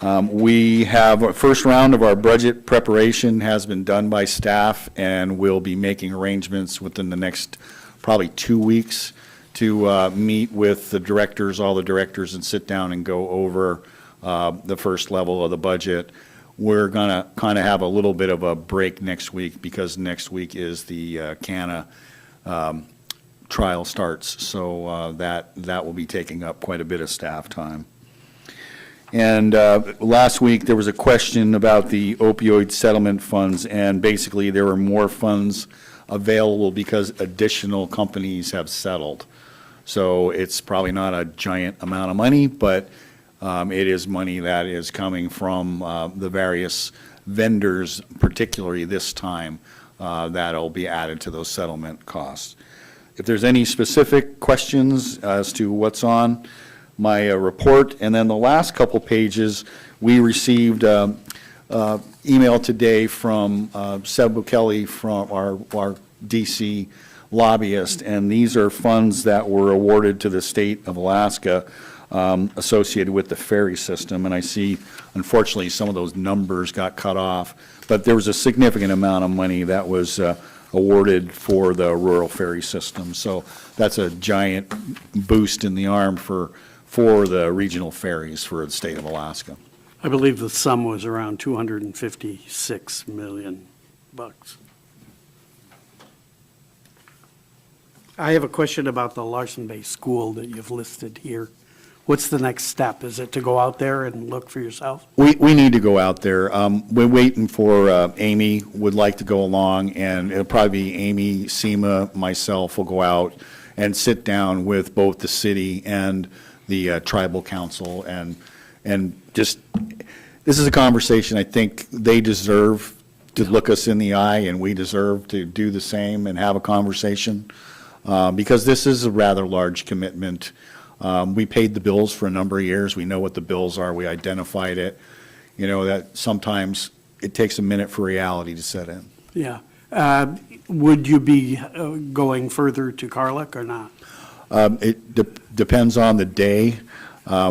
We have a first round of our budget preparation has been done by staff, and we'll be making arrangements within the next probably 2 weeks to meet with the directors, all the directors, and sit down and go over the first level of the budget. We're going to kind of have a little bit of a break next week because next week is the CANA trial starts, so that will be taking up quite a bit of staff time. And last week, there was a question about the opioid settlement funds, and basically there were more funds available because additional companies have settled. So it's probably not a giant amount of money, but it is money that is coming from the various vendors, particularly this time, that'll be added to those settlement costs. If there's any specific questions as to what's on my report, and then the last couple pages, we received email today from Seb Bukele, from our DC lobbyist, and these are funds that were awarded to the state of Alaska associated with the ferry system. And I see, unfortunately, some of those numbers got cut off, but there was a significant amount of money that was awarded for the rural ferry system. So that's a giant boost in the arm for the regional ferries for the state of Alaska. I believe the sum was around $256 million. I have a question about the Larson Bay School that you've listed here. What's the next step? Is it to go out there and look for yourself? We need to go out there. We're waiting for Amy would like to go along, and it'll probably be Amy, Seema, myself will go out and sit down with both the city and the tribal council, and just, this is a conversation I think they deserve to look us in the eye, and we deserve to do the same and have a conversation, because this is a rather large commitment. We paid the bills for a number of years. We know what the bills are. We identified it. You know, that sometimes it takes a minute for reality to set in. Yeah. Would you be going further to Carlick or not? It depends on the day.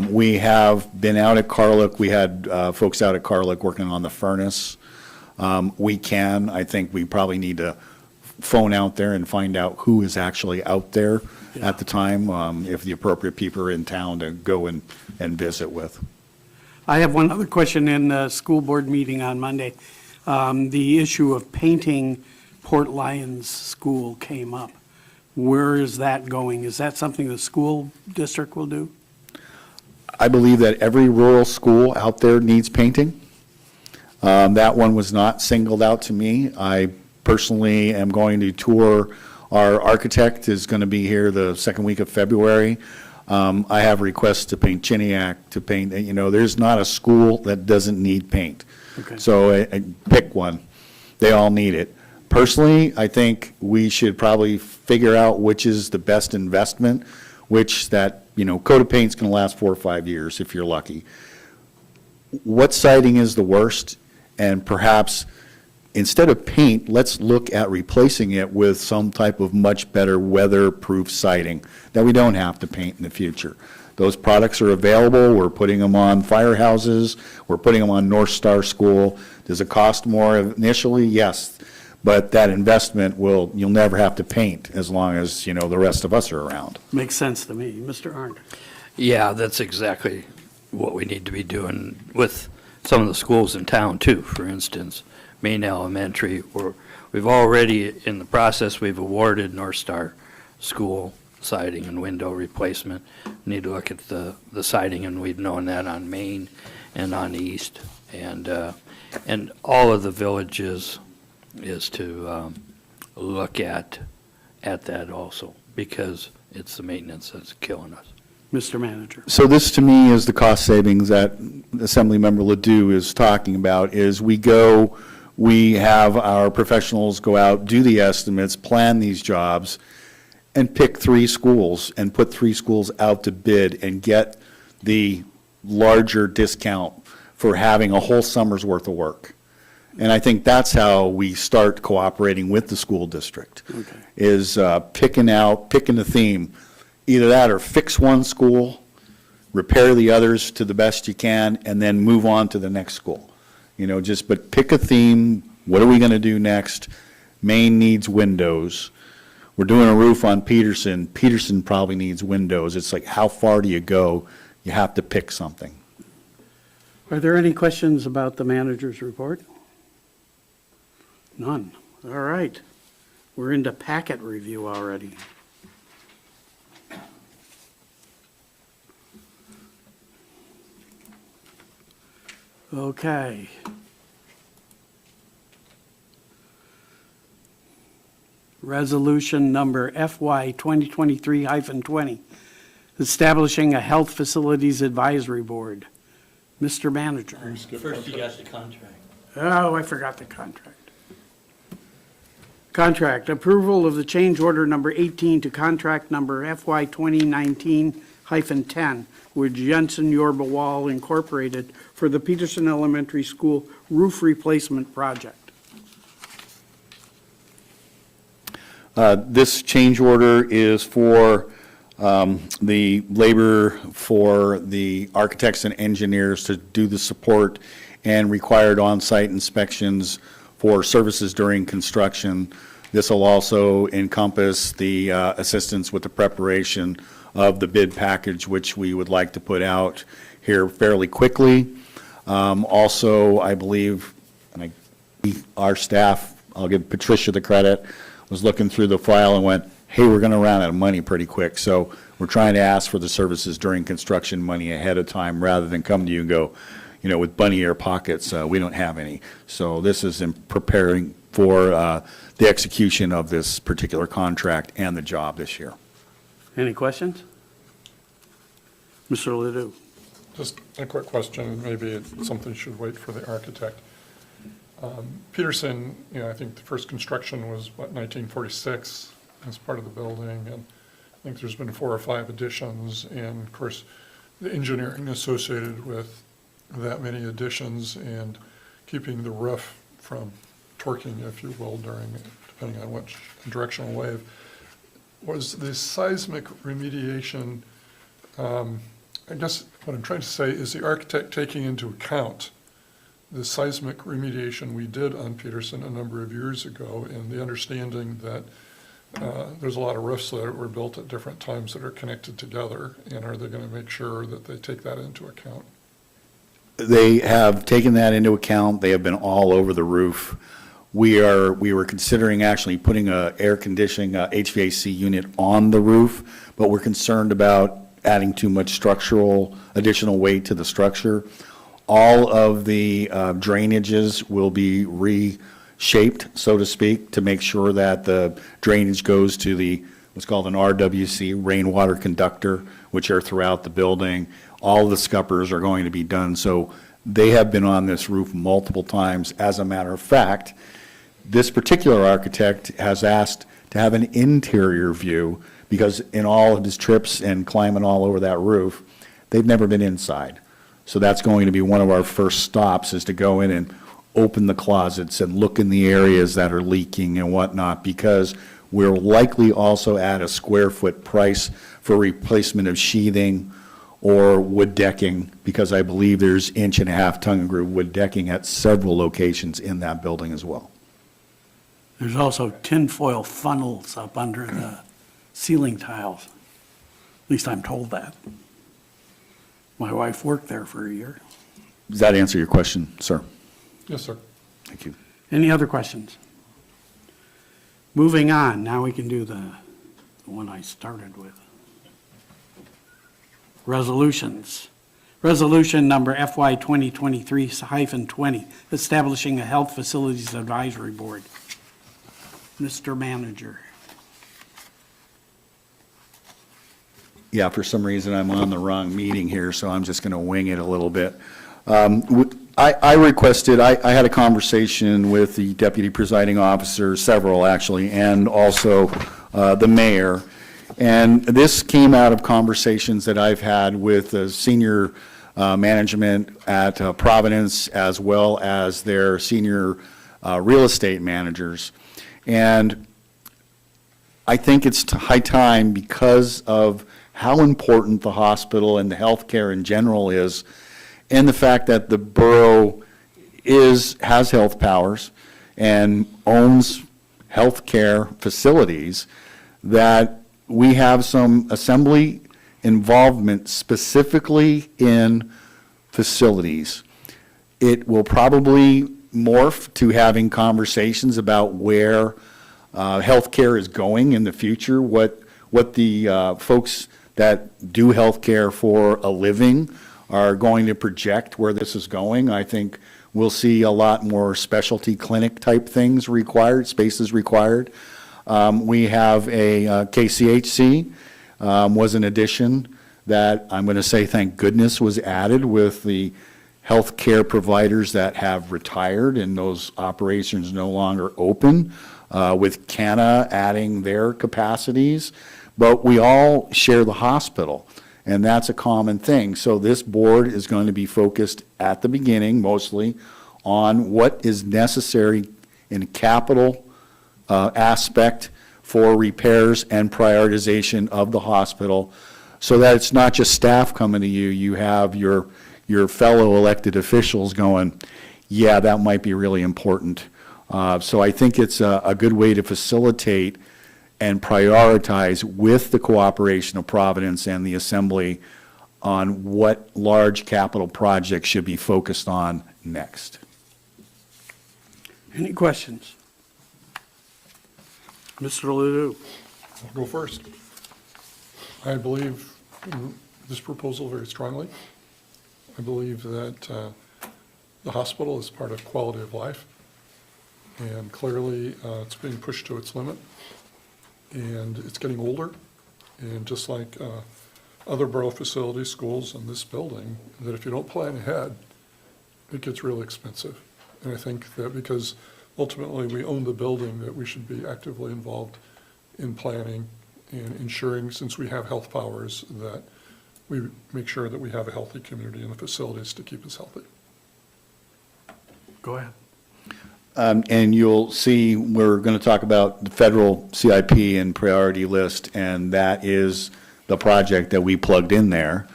We have been out at Carlick. We had folks out at Carlick working on the furnace. I think we probably need to phone out there and find out who is actually out there at the time, if the appropriate people are in town to go and visit with. I have one other question. In the school board meeting on Monday, the issue of painting Port Lions School came up. Where is that going? Is that something the school district will do? I believe that every rural school out there needs painting. That one was not singled out to me. I personally am going to tour. Our architect is going to be here the second week of February. I have requests to paint Kodiak, to paint, there's not a school that doesn't need paint. Okay. So pick one. They all need it. Personally, I think we should probably figure out which is the best investment, which that, coat of paint's going to last 4 or 5 years if you're lucky. What siding is the worst? And perhaps instead of paint, let's look at replacing it with some type of much better weatherproof siding that we don't have to paint in the future. Those products are available. We're putting them on firehouses. We're putting them on North Star School. Does it cost more initially? Yes. But that investment you'll never have to paint as long as, the rest of us are around. Makes sense to me. Mr. Arndt? Yeah, that's exactly what we need to be doing with some of the schools in town too. For instance, Maine Elementary, we've already, in the process, we've awarded North Star School siding and window replacement. We need to look at the siding, and we've known that on Main and on East. And all of the villages is to look at that also. because it's the maintenance that's killing us. Mr. Manager. So this, to me, is the cost savings that Assemblymember Ledoux is talking about, is we have our professionals go out, do the estimates, plan these jobs, and pick 3 schools, and put 3 schools out to bid, and get the larger discount for having a whole summer's worth of work. And I think that's how we start cooperating with the school district, is picking the theme. Either that or fix one school, repair the others to the best you can, and then move on to the next school. But pick a theme. What are we going to do next? Maine needs windows. We're doing a roof on Peterson. Peterson probably needs windows. It's like, how far do you go? You have to pick something. Are there any questions about the manager's report? None. All right. We're into packet review already. Okay. Resolution number FY 2023-20, establishing a Health Facilities Advisory Board. Mr. Manager. First, you got the contract. Oh, I forgot the contract. Contract, approval of the change order number 18 to contract number FY 2019-10 with Jensen Yorba Wall Incorporated for the Peterson Elementary School roof replacement project. This change order is for the labor for the architects and engineers to do the support and required on-site inspections for services during construction. This will also encompass the assistance with the preparation of the bid package, which we would like to put out here fairly quickly. Also, I believe, our staff, I'll give Patricia the credit, was looking through the file and went, hey, we're going to run out of money pretty quick. So we're trying to ask for the services during construction money ahead of time rather than come to you and go, with bunny ear pockets, we don't have any. So this is in preparing for the execution of this particular contract and the job this year. Any questions? Mr. Ledoux. Just a quick question, maybe something should wait for the architect. Peterson, I think the first construction was, 1946 as part of the building, and I think there's been 4 or 5 additions, and of course, the engineering associated with that many additions and keeping the roof from torquing, if you will, depending on which directional wave. Was the seismic remediation, I guess what I'm trying to say is the architect taking into account the seismic remediation we did on Peterson a number of years ago, and the understanding that there's a lot of roofs that were built at different times that are connected together, and are they going to make sure that they take that into account? They have taken that into account. They have been all over the roof. We were considering actually putting a air conditioning HVAC unit on the roof, but we're concerned about adding too much additional weight to the structure. All of the drainages will be reshaped, so to speak, to make sure that the drainage goes to what's called an RWC, rainwater conductor, which are throughout the building. All the scuppers are going to be done. So they have been on this roof multiple times. As a matter of fact, this particular architect has asked to have an interior view because in all of his trips and climbing all over that roof, they've never been inside. So that's going to be one of our first stops, is to go in and open the closets and look in the areas that are leaking and whatnot, because we're likely also at a square foot price for replacement of sheathing or wood decking, because I believe there's 1.5-inch tongue and groove wood decking at several locations in that building as well. There's also tinfoil funnels up under the ceiling tiles. At least I'm told that. My wife worked there for a year. Does that answer your question, sir? Yes, sir. Thank you. Any other questions? Moving on, now we can do the one I started with. Resolutions. Resolution number FY 2023-20, establishing a Health Facilities Advisory Board. Mr. Manager. Yeah, for some reason I'm on the wrong meeting here, so I'm just going to wing it a little bit. I requested, I had a conversation with the deputy presiding officer, several actually, and also the mayor. And this came out of conversations that I've had with the senior management at Providence, as well as their senior real estate managers. And I think it's high time, because of how important the hospital and the healthcare in general is, and the fact that the borough has health powers and owns healthcare facilities, that we have some assembly involvement specifically in facilities. It will probably morph to having conversations about where healthcare is going in the future, what the folks that do healthcare for a living are going to project where this is going. I think we'll see a lot more specialty clinic type things required, spaces required. We have a KCHC was an addition that I'm going to say thank goodness was added with the healthcare providers that have retired and those operations no longer open, with CANA adding their capacities. But we all share the hospital, and that's a common thing. So this board is going to be focused at the beginning mostly on what is necessary in capital aspect for repairs and prioritization of the hospital, so that it's not just staff coming to you, you have your fellow elected officials going, yeah, that might be really important. So I think it's a good way to facilitate and prioritize with the cooperation of Providence and the Assembly on what large capital projects should be focused on next. Any questions? Mr. Ledoux? I'll go first. I believe in this proposal very strongly. I believe that the hospital is part of quality of life, and clearly it's being pushed to its limit, and it's getting older, and just like other borough facilities, schools, and this building, that if you don't plan ahead, it gets really expensive. And I think that because ultimately we own the building, that we should be actively involved in planning and ensuring, since we have health powers, that we make sure that we have a healthy community and the facilities to keep us healthy. Go ahead. And you'll see, we're going to talk about the federal CIP and priority list, and that is the project that we plugged in there.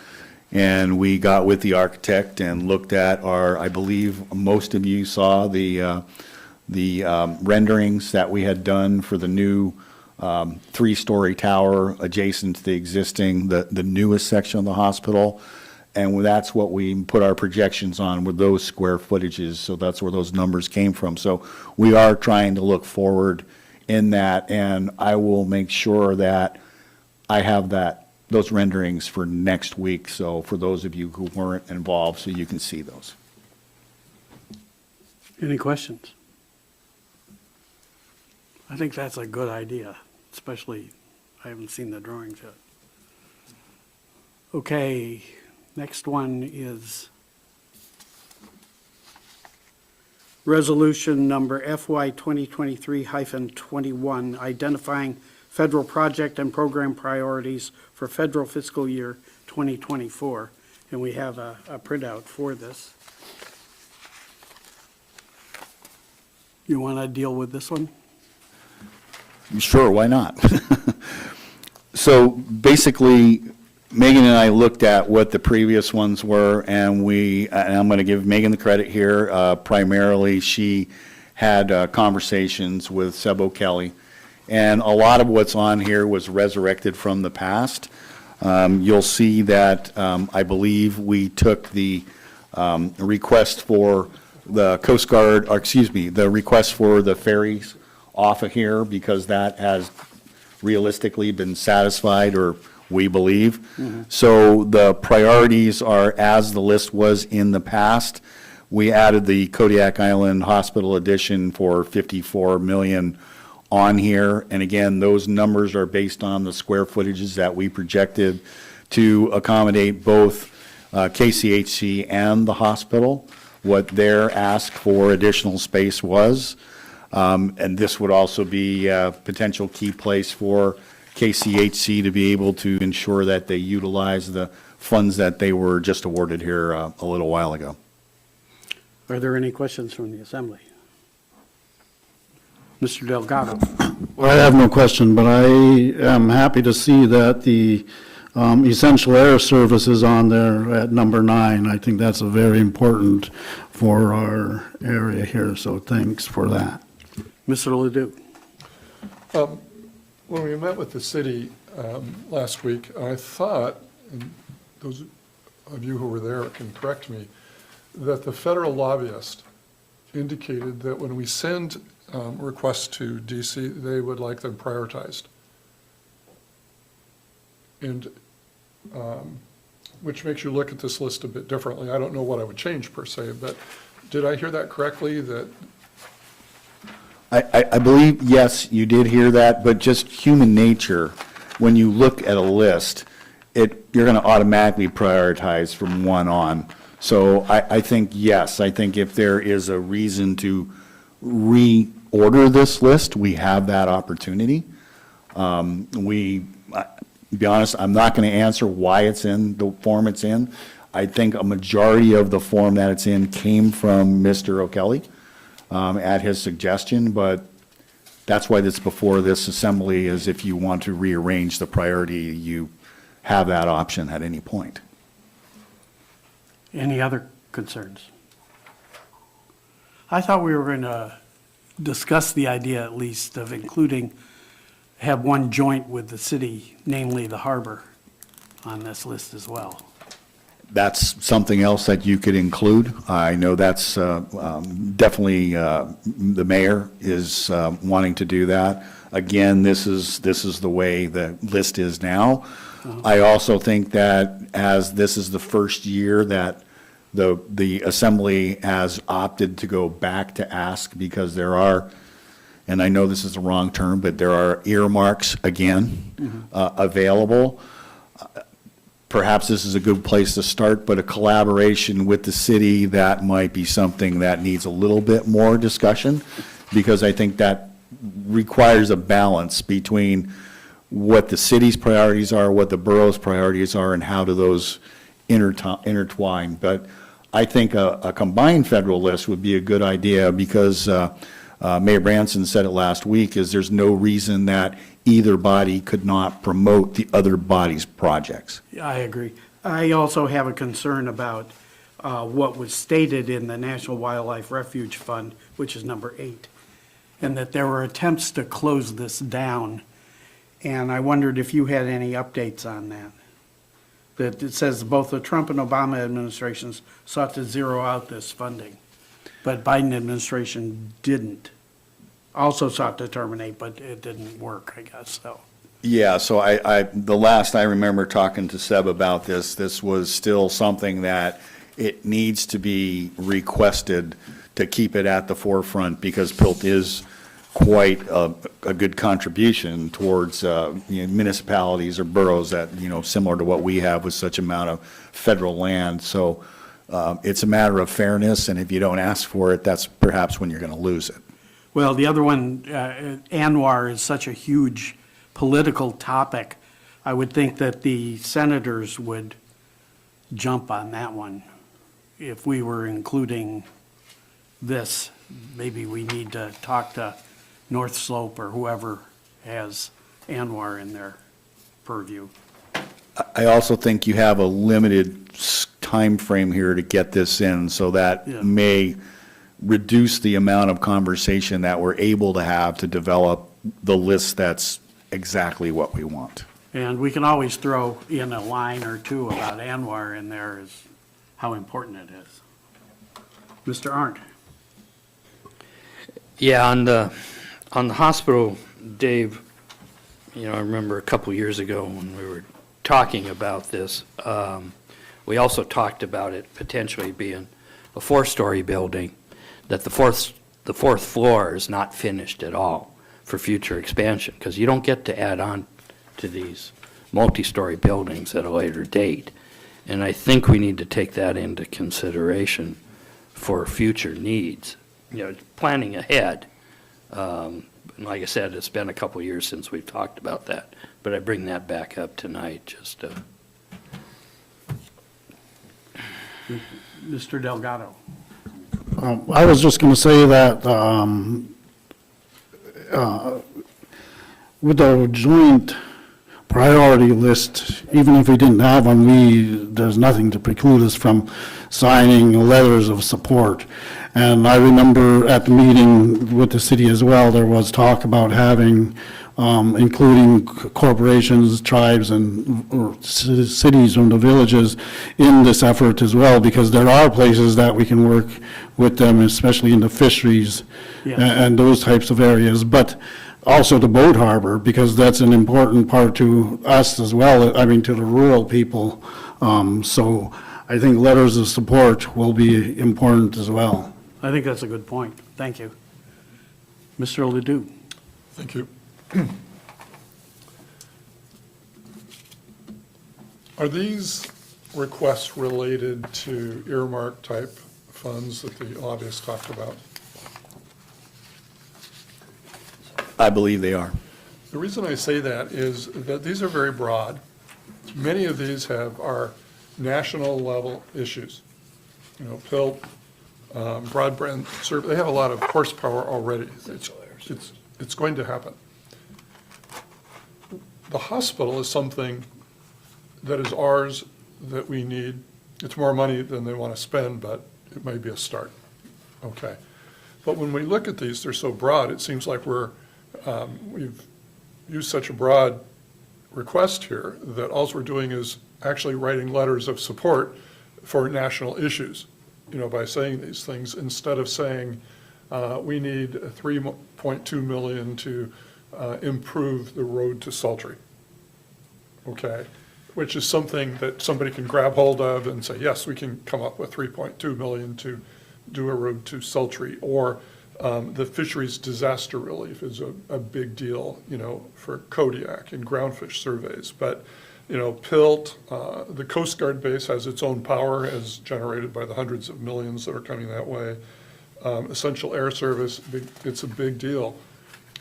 And we got with the architect and looked at I believe most of you saw the renderings that we had done for the new 3-story tower adjacent to the existing, the newest section of the hospital. And that's what we put our projections on, with those square footages. So that's where those numbers came from. So we are trying to look forward in that, and I will make sure that I have those renderings for next week. So for those of you who weren't involved, so you can see those. Any questions? I think that's a good idea, especially I haven't seen the drawings yet. Okay, next one is resolution number FY 2023-21, identifying federal project and program priorities for federal fiscal year 2024. And we have a printout for this. You want to deal with this one? Sure, why not? So basically, Megan and I looked at what the previous ones were, and I'm going to give Megan the credit here. Primarily, she had conversations with Seb O'Kelly, and a lot of what's on here was resurrected from the past. You'll see that I believe we took the request for the Coast Guard, or excuse me, the request for the ferries off of here, because that has realistically been satisfied, or we believe. Mm-hmm. So the priorities are as the list was in the past. We added the Kodiak Island Hospital addition for $54 million on here. And again, those numbers are based on the square footages that we projected to accommodate both KCHC and the hospital, what their ask for additional space was. And this would also be a potential key place for KCHC to be able to ensure that they utilize the funds that they were just awarded here a little while ago. Are there any questions from the assembly? Mr. Delgado? Well, I have no question, but I am happy to see that the essential air service is on there at number 9. I think that's a very important for our area here, so thanks for that. Mr. Ledoux? When we met with the city last week, I thought, and those of you who were there can correct me, that the federal lobbyist indicated that when we send requests to DC, they would like them prioritized. And which makes you look at this list a bit differently. I don't know what I would change per se, but did I hear that correctly, that I believe, yes, you did hear that, but just human nature, when you look at a list, you're going to automatically prioritize from one on. So I think, yes, I think if there is a reason to reorder this list, we have that opportunity. To be honest, I'm not going to answer why it's in the form it's in. I think a majority of the form that it's in came from Mr. O'Kelly at his suggestion, but that's why this before this assembly is if you want to rearrange the priority, you have that option at any point. Any other concerns? I thought we were going to discuss the idea at least of including, have one joint with the city, namely the harbor, on this list as well. That's something else that you could include. I know that's definitely, the mayor is wanting to do that. Again, this is the way the list is now. I also think that as this is the first year that the assembly has opted to go back to ask, because there are, and I know this is the wrong term, but there are earmarks again available. Perhaps this is a good place to start, but a collaboration with the city, that might be something that needs a little bit more discussion, because I think that requires a balance between what the city's priorities are, what the borough's priorities are, and how do those intertwine. But I think a combined federal list would be a good idea, because Mayor Branson said it last week, is there's no reason that either body could not promote the other body's projects. I agree. I also have a concern about what was stated in the National Wildlife Refuge Fund, which is number 8, and that there were attempts to close this down. And I wondered if you had any updates on that. That it says both the Trump and Obama administrations sought to zero out this funding, but Biden administration didn't. Also sought to terminate, but it didn't work, I guess, so. Yeah, so the last I remember talking to Seb about this was still something that it needs to be requested to keep it at the forefront, because PILT is quite a good contribution towards municipalities or boroughs that, similar to what we have with such amount of federal land. So it's a matter of fairness, and if you don't ask for it, that's perhaps when you're going to lose it. Well, the other one, Anwar, is such a huge political topic. I would think that the senators would jump on that one. If we were including this, maybe we need to talk to North Slope or whoever has Anwar in their purview. I also think you have a limited time frame here to get this in, so that may reduce the amount of conversation that we're able to have to develop the list that's exactly what we want. And we can always throw in a line or two about Anwar in there, is how important it is. Mr. Arndt? Yeah, on the hospital, Dave, I remember a couple years ago when we were talking about this, we also talked about it potentially being a 4-story building, that the fourth floor is not finished at all for future expansion, because you don't get to add on to these multi-story buildings at a later date. And I think we need to take that into consideration for future needs, planning ahead. And like I said, it's been a couple years since we've talked about that, but I bring that back up tonight just to. Mr. Delgado. I was just going to say that with our joint priority list, even if we didn't have one, there's nothing to preclude us from signing letters of support. And I remember at the meeting with the city as well, there was talk about having, including corporations, tribes, or cities and the villages in this effort as well, because there are places that we can work with them, especially in the fisheries and those types of areas. But also the boat harbor, because that's an important part to us as well, I mean, to the rural people. So I think letters of support will be important as well. I think that's a good point. Thank you. Mr. Ledoux. Thank you. Are these requests related to earmark type funds that the lobbyist talked about? I believe they are. The reason I say that is that these are very broad. Many of these are national level issues. PILT, broadband survey, they have a lot of horsepower already. It's going to happen. The hospital is something that is ours that we need. It's more money than they want to spend, but it may be a start. Okay. But when we look at these, they're so broad, it seems like we've used such a broad request here that all we're doing is actually writing letters of support for national issues, by saying these things, instead of saying we need $3.2 million to improve the road to Sultry, okay? Which is something that somebody can grab hold of and say, yes, we can come up with $3.2 million to do a road to Sultry. Or the fisheries disaster relief is a big deal, for Kodiak and groundfish surveys. But, PILT, the Coast Guard base has its own power as generated by the hundreds of millions that are coming that way. Essential Air Service, it's a big deal.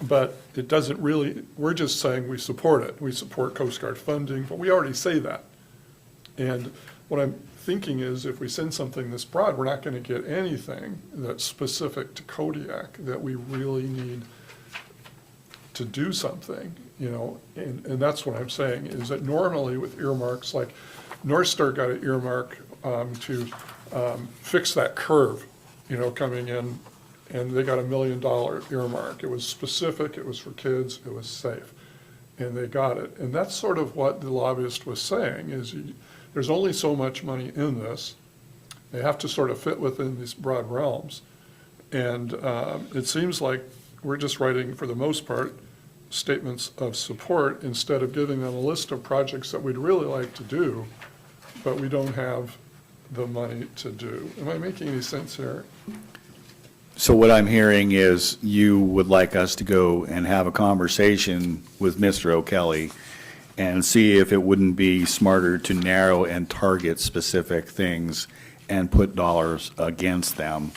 But it doesn't really, we're just saying we support it. We support Coast Guard funding, but we already say that. And what I'm thinking is if we send something this broad, we're not going to get anything that's specific to Kodiak that we really need to do something, and that's what I'm saying, is that normally with earmarks, like North Star got an earmark to fix that curve, coming in, and they got $1 million earmark. It was specific, it was for kids, it was safe, and they got it. And that's sort of what the lobbyist was saying, is there's only so much money in this. They have to sort of fit within these broad realms. And it seems like we're just writing, for the most part, statements of support instead of giving them a list of projects that we'd really like to do, but we don't have the money to do. Am I making any sense here? So what I'm hearing is you would like us to go and have a conversation with Mr. O'Kelly and see if it wouldn't be smarter to narrow and target specific things and put dollars against them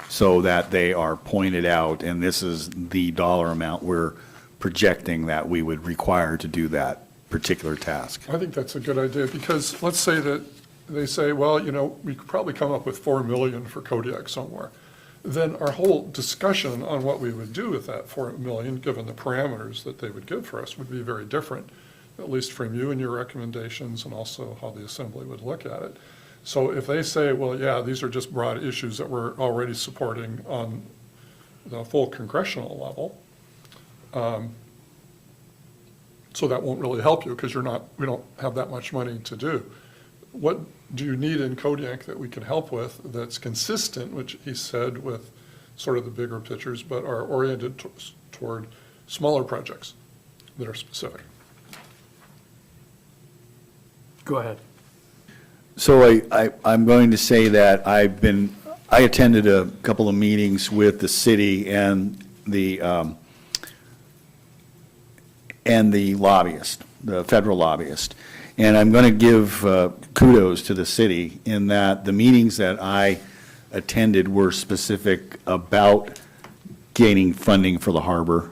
so that they are pointed out, and this is the dollar amount we're projecting that we would require to do that particular task. I think that's a good idea, because let's say that they say, well, we could probably come up with $4 million for Kodiak somewhere. Then our whole discussion on what we would do with that $4 million, given the parameters that they would give for us, would be very different, at least from you and your recommendations, and also how the Assembly would look at it. So if they say, well, yeah, these are just broad issues that we're already supporting on the full congressional level, so that won't really help you, because we don't have that much money to do. What do you need in Kodiak that we can help with that's consistent, which he said, with sort of the bigger pictures, but are oriented toward smaller projects that are specific? Go ahead. So I'm going to say that I attended a couple of meetings with the city and the and the lobbyist, the federal lobbyist. And I'm going to give kudos to the city in that the meetings that I attended were specific about gaining funding for the harbor.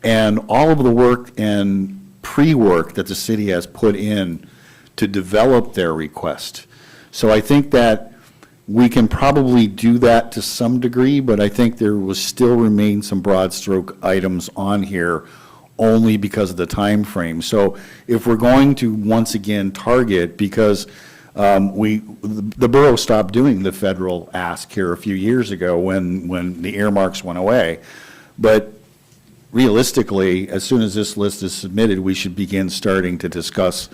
And all of the work and pre-work that the city has put in to develop their request. So I think that we can probably do that to some degree, but I think there will still remain some broad stroke items on here only because of the time frame. So if we're going to once again target, because the borough stopped doing the federal ask here a few years ago when the earmarks went away. But realistically, as soon as this list is submitted, we should begin starting to discuss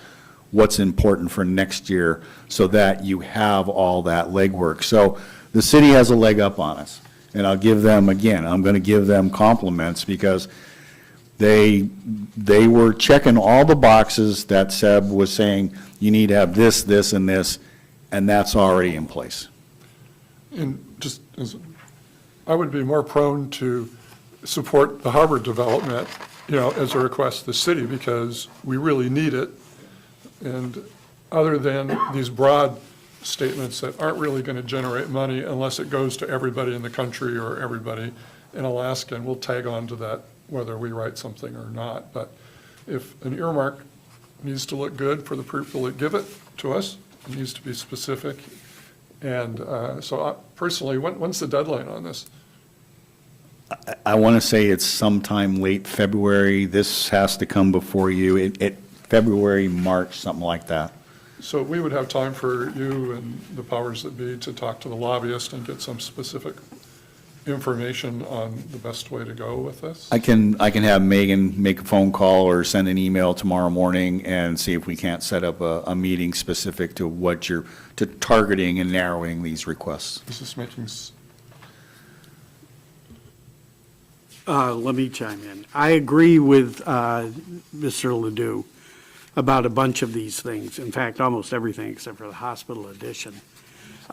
what's important for next year so that you have all that legwork. So the city has a leg up on us. And I'll give them, again, I'm going to give them compliments because they were checking all the boxes that Seb was saying, you need to have this, this, and this, and that's already in place. And just as, I would be more prone to support the harbor development, as a request to the city, because we really need it. And other than these broad statements that aren't really going to generate money unless it goes to everybody in the country or everybody in Alaska, and we'll tag on to that whether we write something or not. But if an earmark needs to look good for the people that give it to us, it needs to be specific. And so personally, when's the deadline on this? I want to say it's sometime late February. This has to come before you. February, March, something like that. So we would have time for you and the powers that be to talk to the lobbyist and get some specific information on the best way to go with this? I can have Megan make a phone call or send an email tomorrow morning and see if we can't set up a meeting specific to what you're, to targeting and narrowing these requests. Is this making Let me chime in. I agree with Mr. Ledoux about a bunch of these things. In fact, almost everything except for the hospital addition.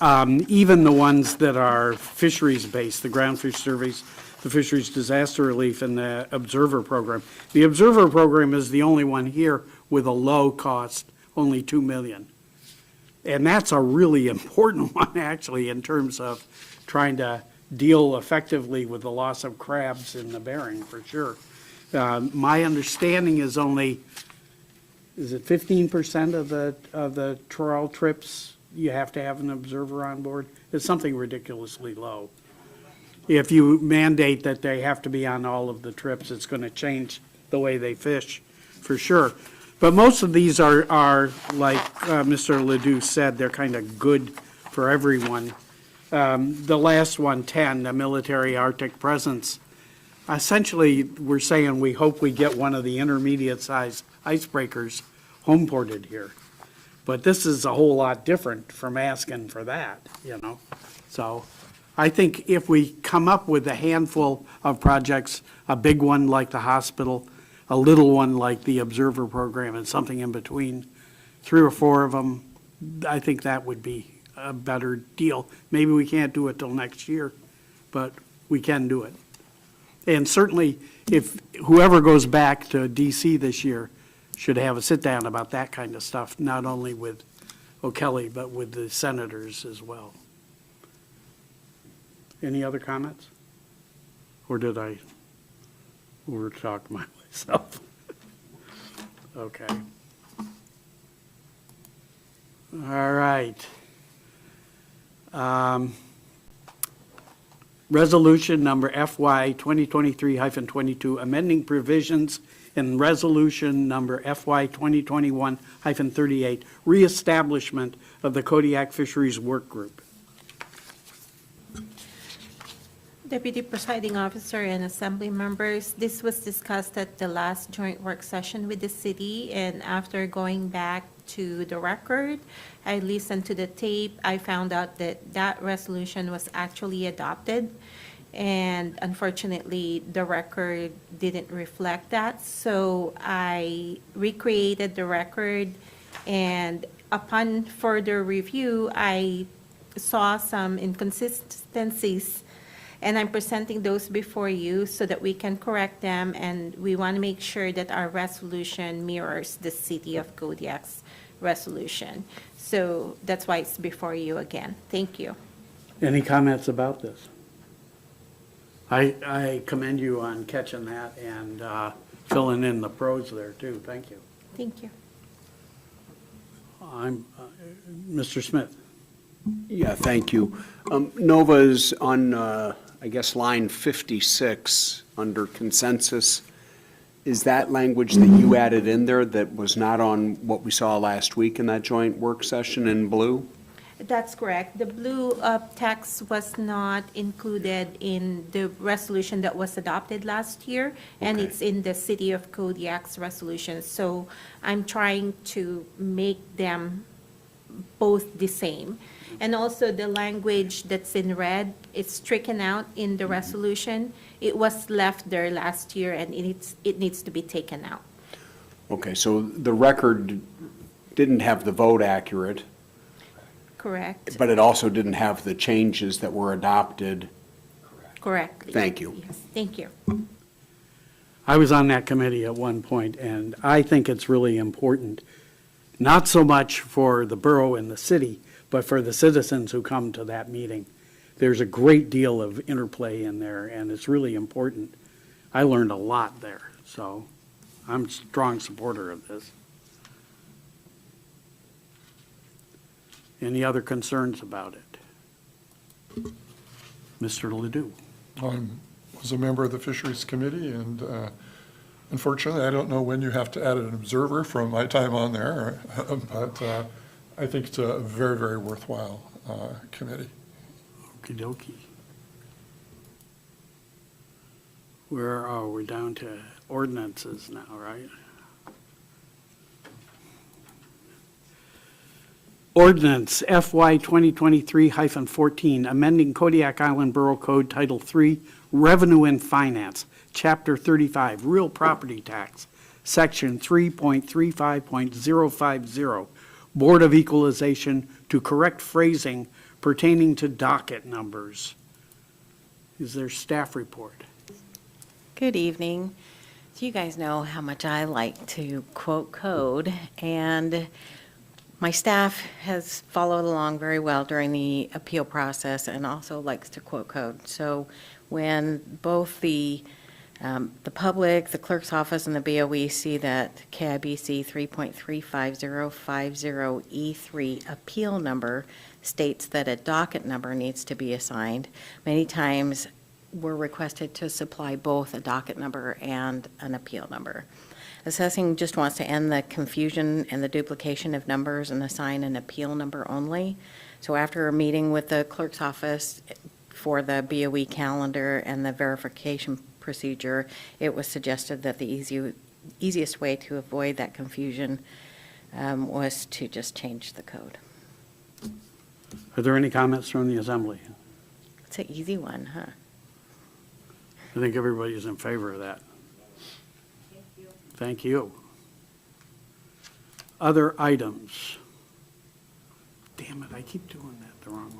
Even the ones that are fisheries-based, the ground fish surveys, the fisheries disaster relief, and the observer program. The observer program is the only one here with a low cost, only $2 million. And that's a really important one, actually, in terms of trying to deal effectively with the loss of crabs in the Bering, for sure. My understanding is only, is it 15% of the trawl trips you have to have an observer on board? It's something ridiculously low. If you mandate that they have to be on all of the trips, it's going to change the way they fish, for sure. But most of these are like Mr. Ledoux said, they're kind of good for everyone. The last one, 10, the military Arctic presence. Essentially, we're saying we hope we get one of the intermediate-sized icebreakers homeported here. But this is a whole lot different from asking for that, you know? So I think if we come up with a handful of projects, a big one like the hospital, a little one like the observer program, and something in between, 3 or 4 of them, I think that would be a better deal. Maybe we can't do it till next year, but we can do it. And certainly, if whoever goes back to DC this year should have a sit-down about that kind of stuff, not only with O'Kelly, but with the senators as well. Any other comments? Or did I overtalk myself? Okay. All right. Resolution number FY 2023-22, amending provisions in resolution number FY 2021-38, reestablishment of the Kodiak Fisheries Work Group. Deputy Presiding Officer and Assembly members, this was discussed at the last joint work session with the city, and after going back to the record, I listened to the tape, I found out that that resolution was actually adopted, and unfortunately, the record didn't reflect that, so I recreated the record, and upon further review, I saw some inconsistencies And I'm presenting those before you so that we can correct them, and we want to make sure that our resolution mirrors the City of Kodiak's resolution. So that's why it's before you again. Thank you. Any comments about this? I commend you on catching that and filling in the pros there too. Thank you. Thank you. Mr. Smith. Yeah, thank you. Nova's on, I guess, line 56, under consensus. Is that language that you added in there that was not on what we saw last week in that joint work session in blue? That's correct. The blue text was not included in the resolution that was adopted last year, and Okay. it's in the City of Kodiak's resolution. So I'm trying to make them both the same. And also the language that's in red, it's stricken out in the resolution. It was left there last year, and it needs to be taken out. Okay, so the record didn't have the vote accurate, Correct? but it also didn't have the changes that were adopted. Correctly. Thank you. Yes, thank you. I was on that committee at one point, and I think it's really important, not so much for the borough and the city, but for the citizens who come to that meeting. There's a great deal of interplay in there, and it's really important. I learned a lot there, so I'm a strong supporter of this. Any other concerns about it? Mr. Ledoux? I was a member of the Fisheries Committee, and unfortunately, I don't know when you have to add an observer from my time on there, but I think it's a very, very worthwhile committee. Okey dokey. Where are we? Down to ordinances now, right? Ordinance FY 2023-14, amending Kodiak Island Borough Code Title 3, Revenue and Finance, Chapter 35, Real Property Tax, Section 3.35.050, Board of Equalization, to correct phrasing pertaining to docket numbers. Is there staff report? Good evening. So you guys know how much I like to quote code, and my staff has followed along very well during the appeal process and also likes to quote code. So when both the public, the clerk's office, and the BOE see that KIBC 3.35050E3 appeal number states that a docket number needs to be assigned, many times we're requested to supply both a docket number and an appeal number. Assessing just wants to end the confusion and the duplication of numbers and assign an appeal number only. So after a meeting with the clerk's office for the BOE calendar and the verification procedure, it was suggested that the easiest way to avoid that confusion was to just change the code. Are there any comments from the assembly? It's an easy one, huh? I think everybody's in favor of that. Thank you. Other items? Damn it, I keep doing that the wrong way.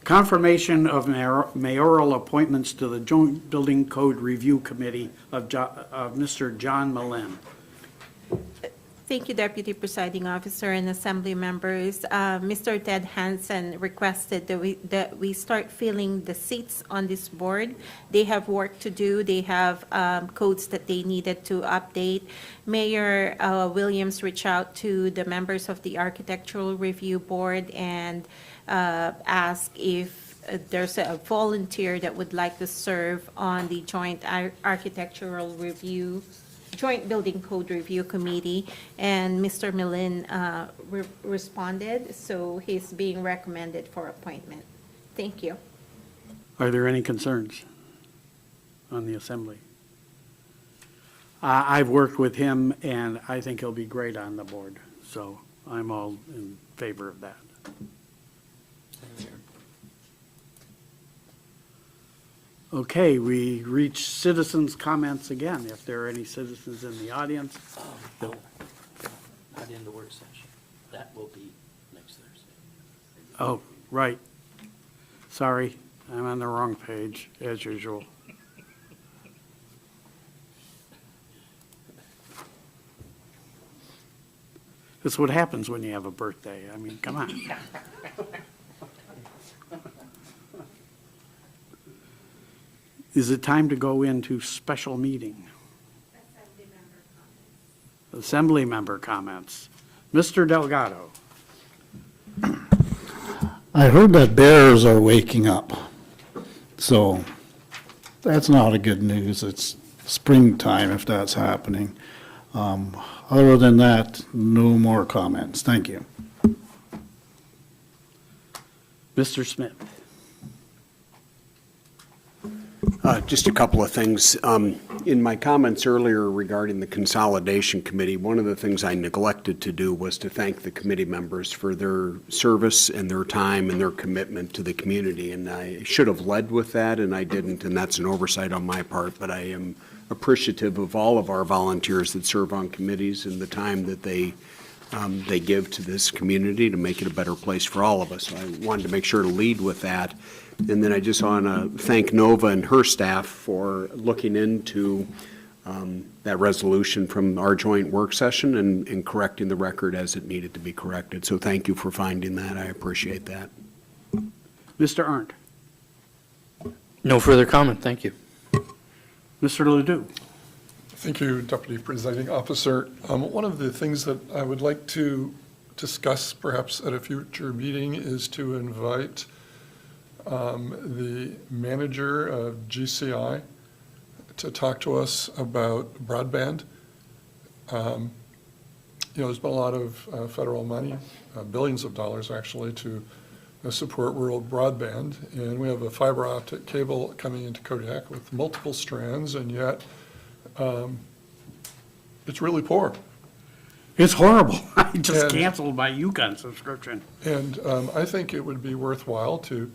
Confirmation of mayoral appointments to the Joint Building Code Review Committee of Mr. John Malin. Thank you, Deputy Presiding Officer and Assembly members. Mr. Ted Hansen requested that we start filling the seats on this board. They have work to do. They have codes that they needed to update. Mayor Williams reached out to the members of the Architectural Review Board and asked if there's a volunteer that would like to serve on the Joint Architectural Review Joint Building Code Review Committee, and Mr. Millen responded, so he's being recommended for appointment. Thank you. Are there any concerns on the assembly? I've worked with him, and I think he'll be great on the board, so I'm all in favor of that. Okay, we reach citizens' comments again. If there are any citizens in the audience. No, not in the work session. That will be next Thursday. Oh, right. Sorry. I'm on the wrong page, as usual. This is what happens when you have a birthday. I mean, come on. Is it time to go into special meeting? Assembly member comments. Mr. Delgado. I heard that bears are waking up, so that's not a good news. It's springtime if that's happening. Other than that, no more comments. Thank you. Mr. Smith. Just a couple of things. In my comments earlier regarding the Consolidation Committee, one of the things I neglected to do was to thank the committee members for their service and their time and their commitment to the community. And I should have led with that, and I didn't, and that's an oversight on my part. But I am appreciative of all of our volunteers that serve on committees and the time that they give to this community to make it a better place for all of us. So I wanted to make sure to lead with that. And then I just want to thank Nova and her staff for looking into that resolution from our joint work session and correcting the record as it needed to be corrected. So thank you for finding that. I appreciate that. Mr. Arndt. No further comment, thank you. Mr. Ledoux. Thank you, Deputy Presiding Officer. One of the things that I would like to discuss perhaps at a future meeting is to invite the manager of GCI to talk to us about broadband. There's been a lot of federal money, billions of dollars actually, to support rural broadband. And we have a fiber optic cable coming into Kodiak with multiple strands, and yet it's really poor. It's horrible. I just And- canceled my Yukon subscription. And I think it would be worthwhile to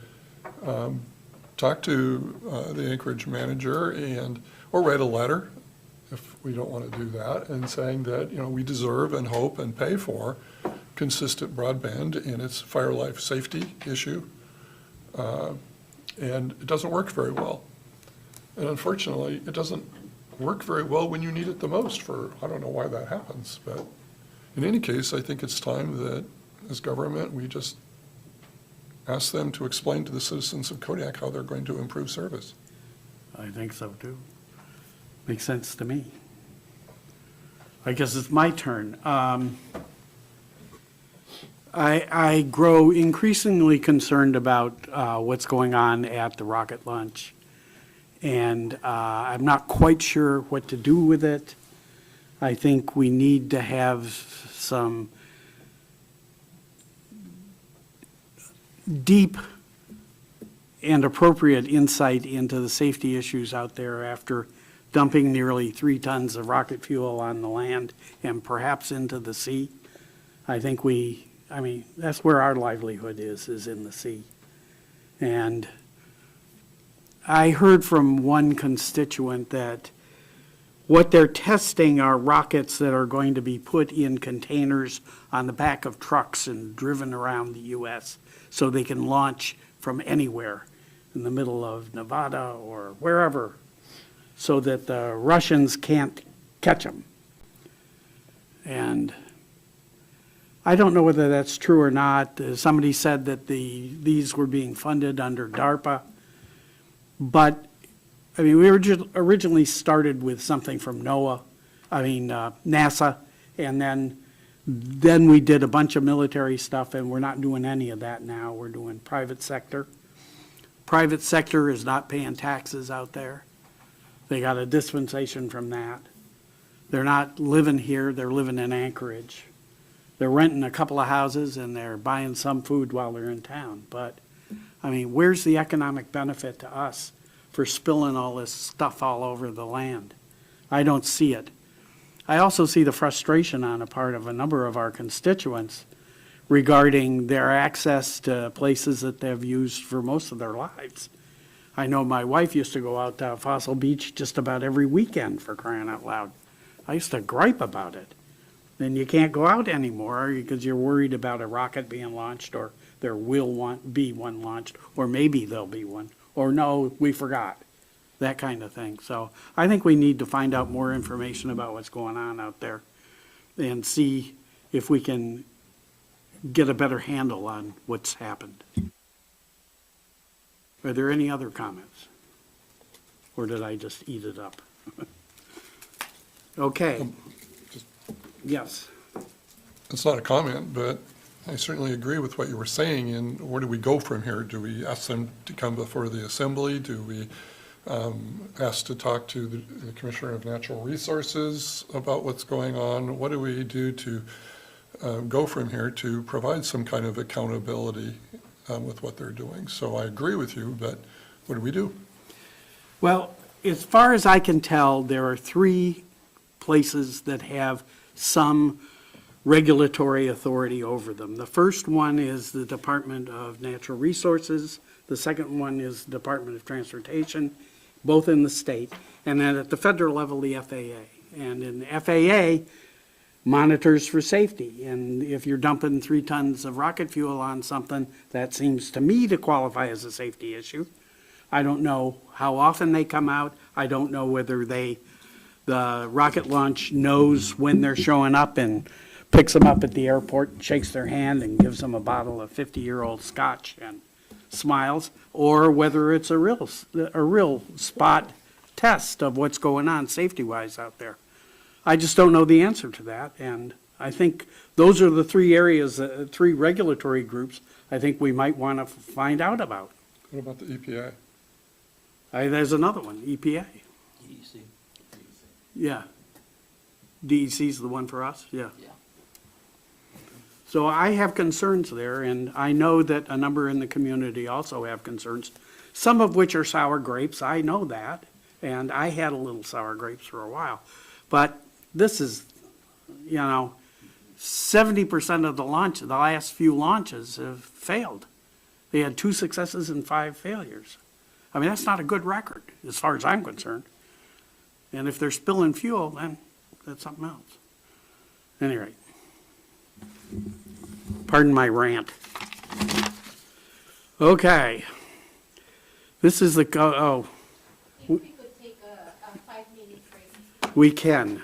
talk to the Anchorage manager or write a letter, if we don't want to do that, and saying that, we deserve and hope and pay for consistent broadband, and it's a fire life safety issue. And it doesn't work very well. And unfortunately, it doesn't work very well when you need it the most I don't know why that happens, but in any case, I think it's time that as government, we just ask them to explain to the citizens of Kodiak how they're going to improve service. I think so, too. Makes sense to me. I guess it's my turn. I grow increasingly concerned about what's going on at the rocket launch, and I'm not quite sure what to do with it. I think we need to have some deep and appropriate insight into the safety issues out there after dumping nearly 3 tons of rocket fuel on the land and perhaps into the sea. I think that's where our livelihood is in the sea. And I heard from one constituent that what they're testing are rockets that are going to be put in containers on the back of trucks and driven around the U.S. so they can launch from anywhere in the middle of Nevada or wherever, so that the Russians can't catch them. And I don't know whether that's true or not. Somebody said that these were being funded under DARPA. But, we originally started with something from NASA, and then we did a bunch of military stuff, and we're not doing any of that now. We're doing private sector. Private sector is not paying taxes out there. They got a dispensation from that. They're not living here, they're living in Anchorage. They're renting a couple of houses and they're buying some food while they're in town. But, where's the economic benefit to us for spilling all this stuff all over the land? I don't see it. I also see the frustration on the part of a number of our constituents regarding their access to places that they've used for most of their lives. I know my wife used to go out to Fossil Beach just about every weekend, for crying out loud. I used to gripe about it. Then you can't go out anymore because you're worried about a rocket being launched, or there will be one launched, or maybe there'll be one, or no, we forgot, that kind of thing. So I think we need to find out more information about what's going on out there and see if we can get a better handle on what's happened. Are there any other comments? Or did I just eat it up? Okay. Yes. It's not a comment, but I certainly agree with what you were saying, and where do we go from here? Do we ask them to come before the assembly? Do we ask to talk to the Commissioner of Natural Resources about what's going on? What do we do to go from here to provide some kind of accountability with what they're doing? So I agree with you, but what do we do? Well, as far as I can tell, there are 3 places that have some regulatory authority over them. The first one is the Department of Natural Resources. The second one is the Department of Transportation, both in the state. And then at the federal level, the FAA. And in the FAA monitors for safety. And if you're dumping 3 tons of rocket fuel on something, that seems to me to qualify as a safety issue. I don't know how often they come out. I don't know whether the rocket launch knows when they're showing up and picks them up at the airport and shakes their hand and gives them a bottle of 50-year-old scotch and smiles, or whether it's a real spot test of what's going on safety-wise out there. I just don't know the answer to that, and I think those are the 3 areas, 3 regulatory groups I think we might want to find out about. What about the EPA? There's another one, EPA. Yeah. DEC's the one for us? Yeah. So I have concerns there, and I know that a number in the community also have concerns, some of which are sour grapes. I know that, and I had a little sour grapes for a while. But this is, 70% of the last few launches have failed. They had 2 successes and 5 failures. I mean, that's not a good record, as far as I'm concerned. And if they're spilling fuel, then that's something else. Anyway, pardon my rant. Okay. This is the, We could take a 5-minute break. we can.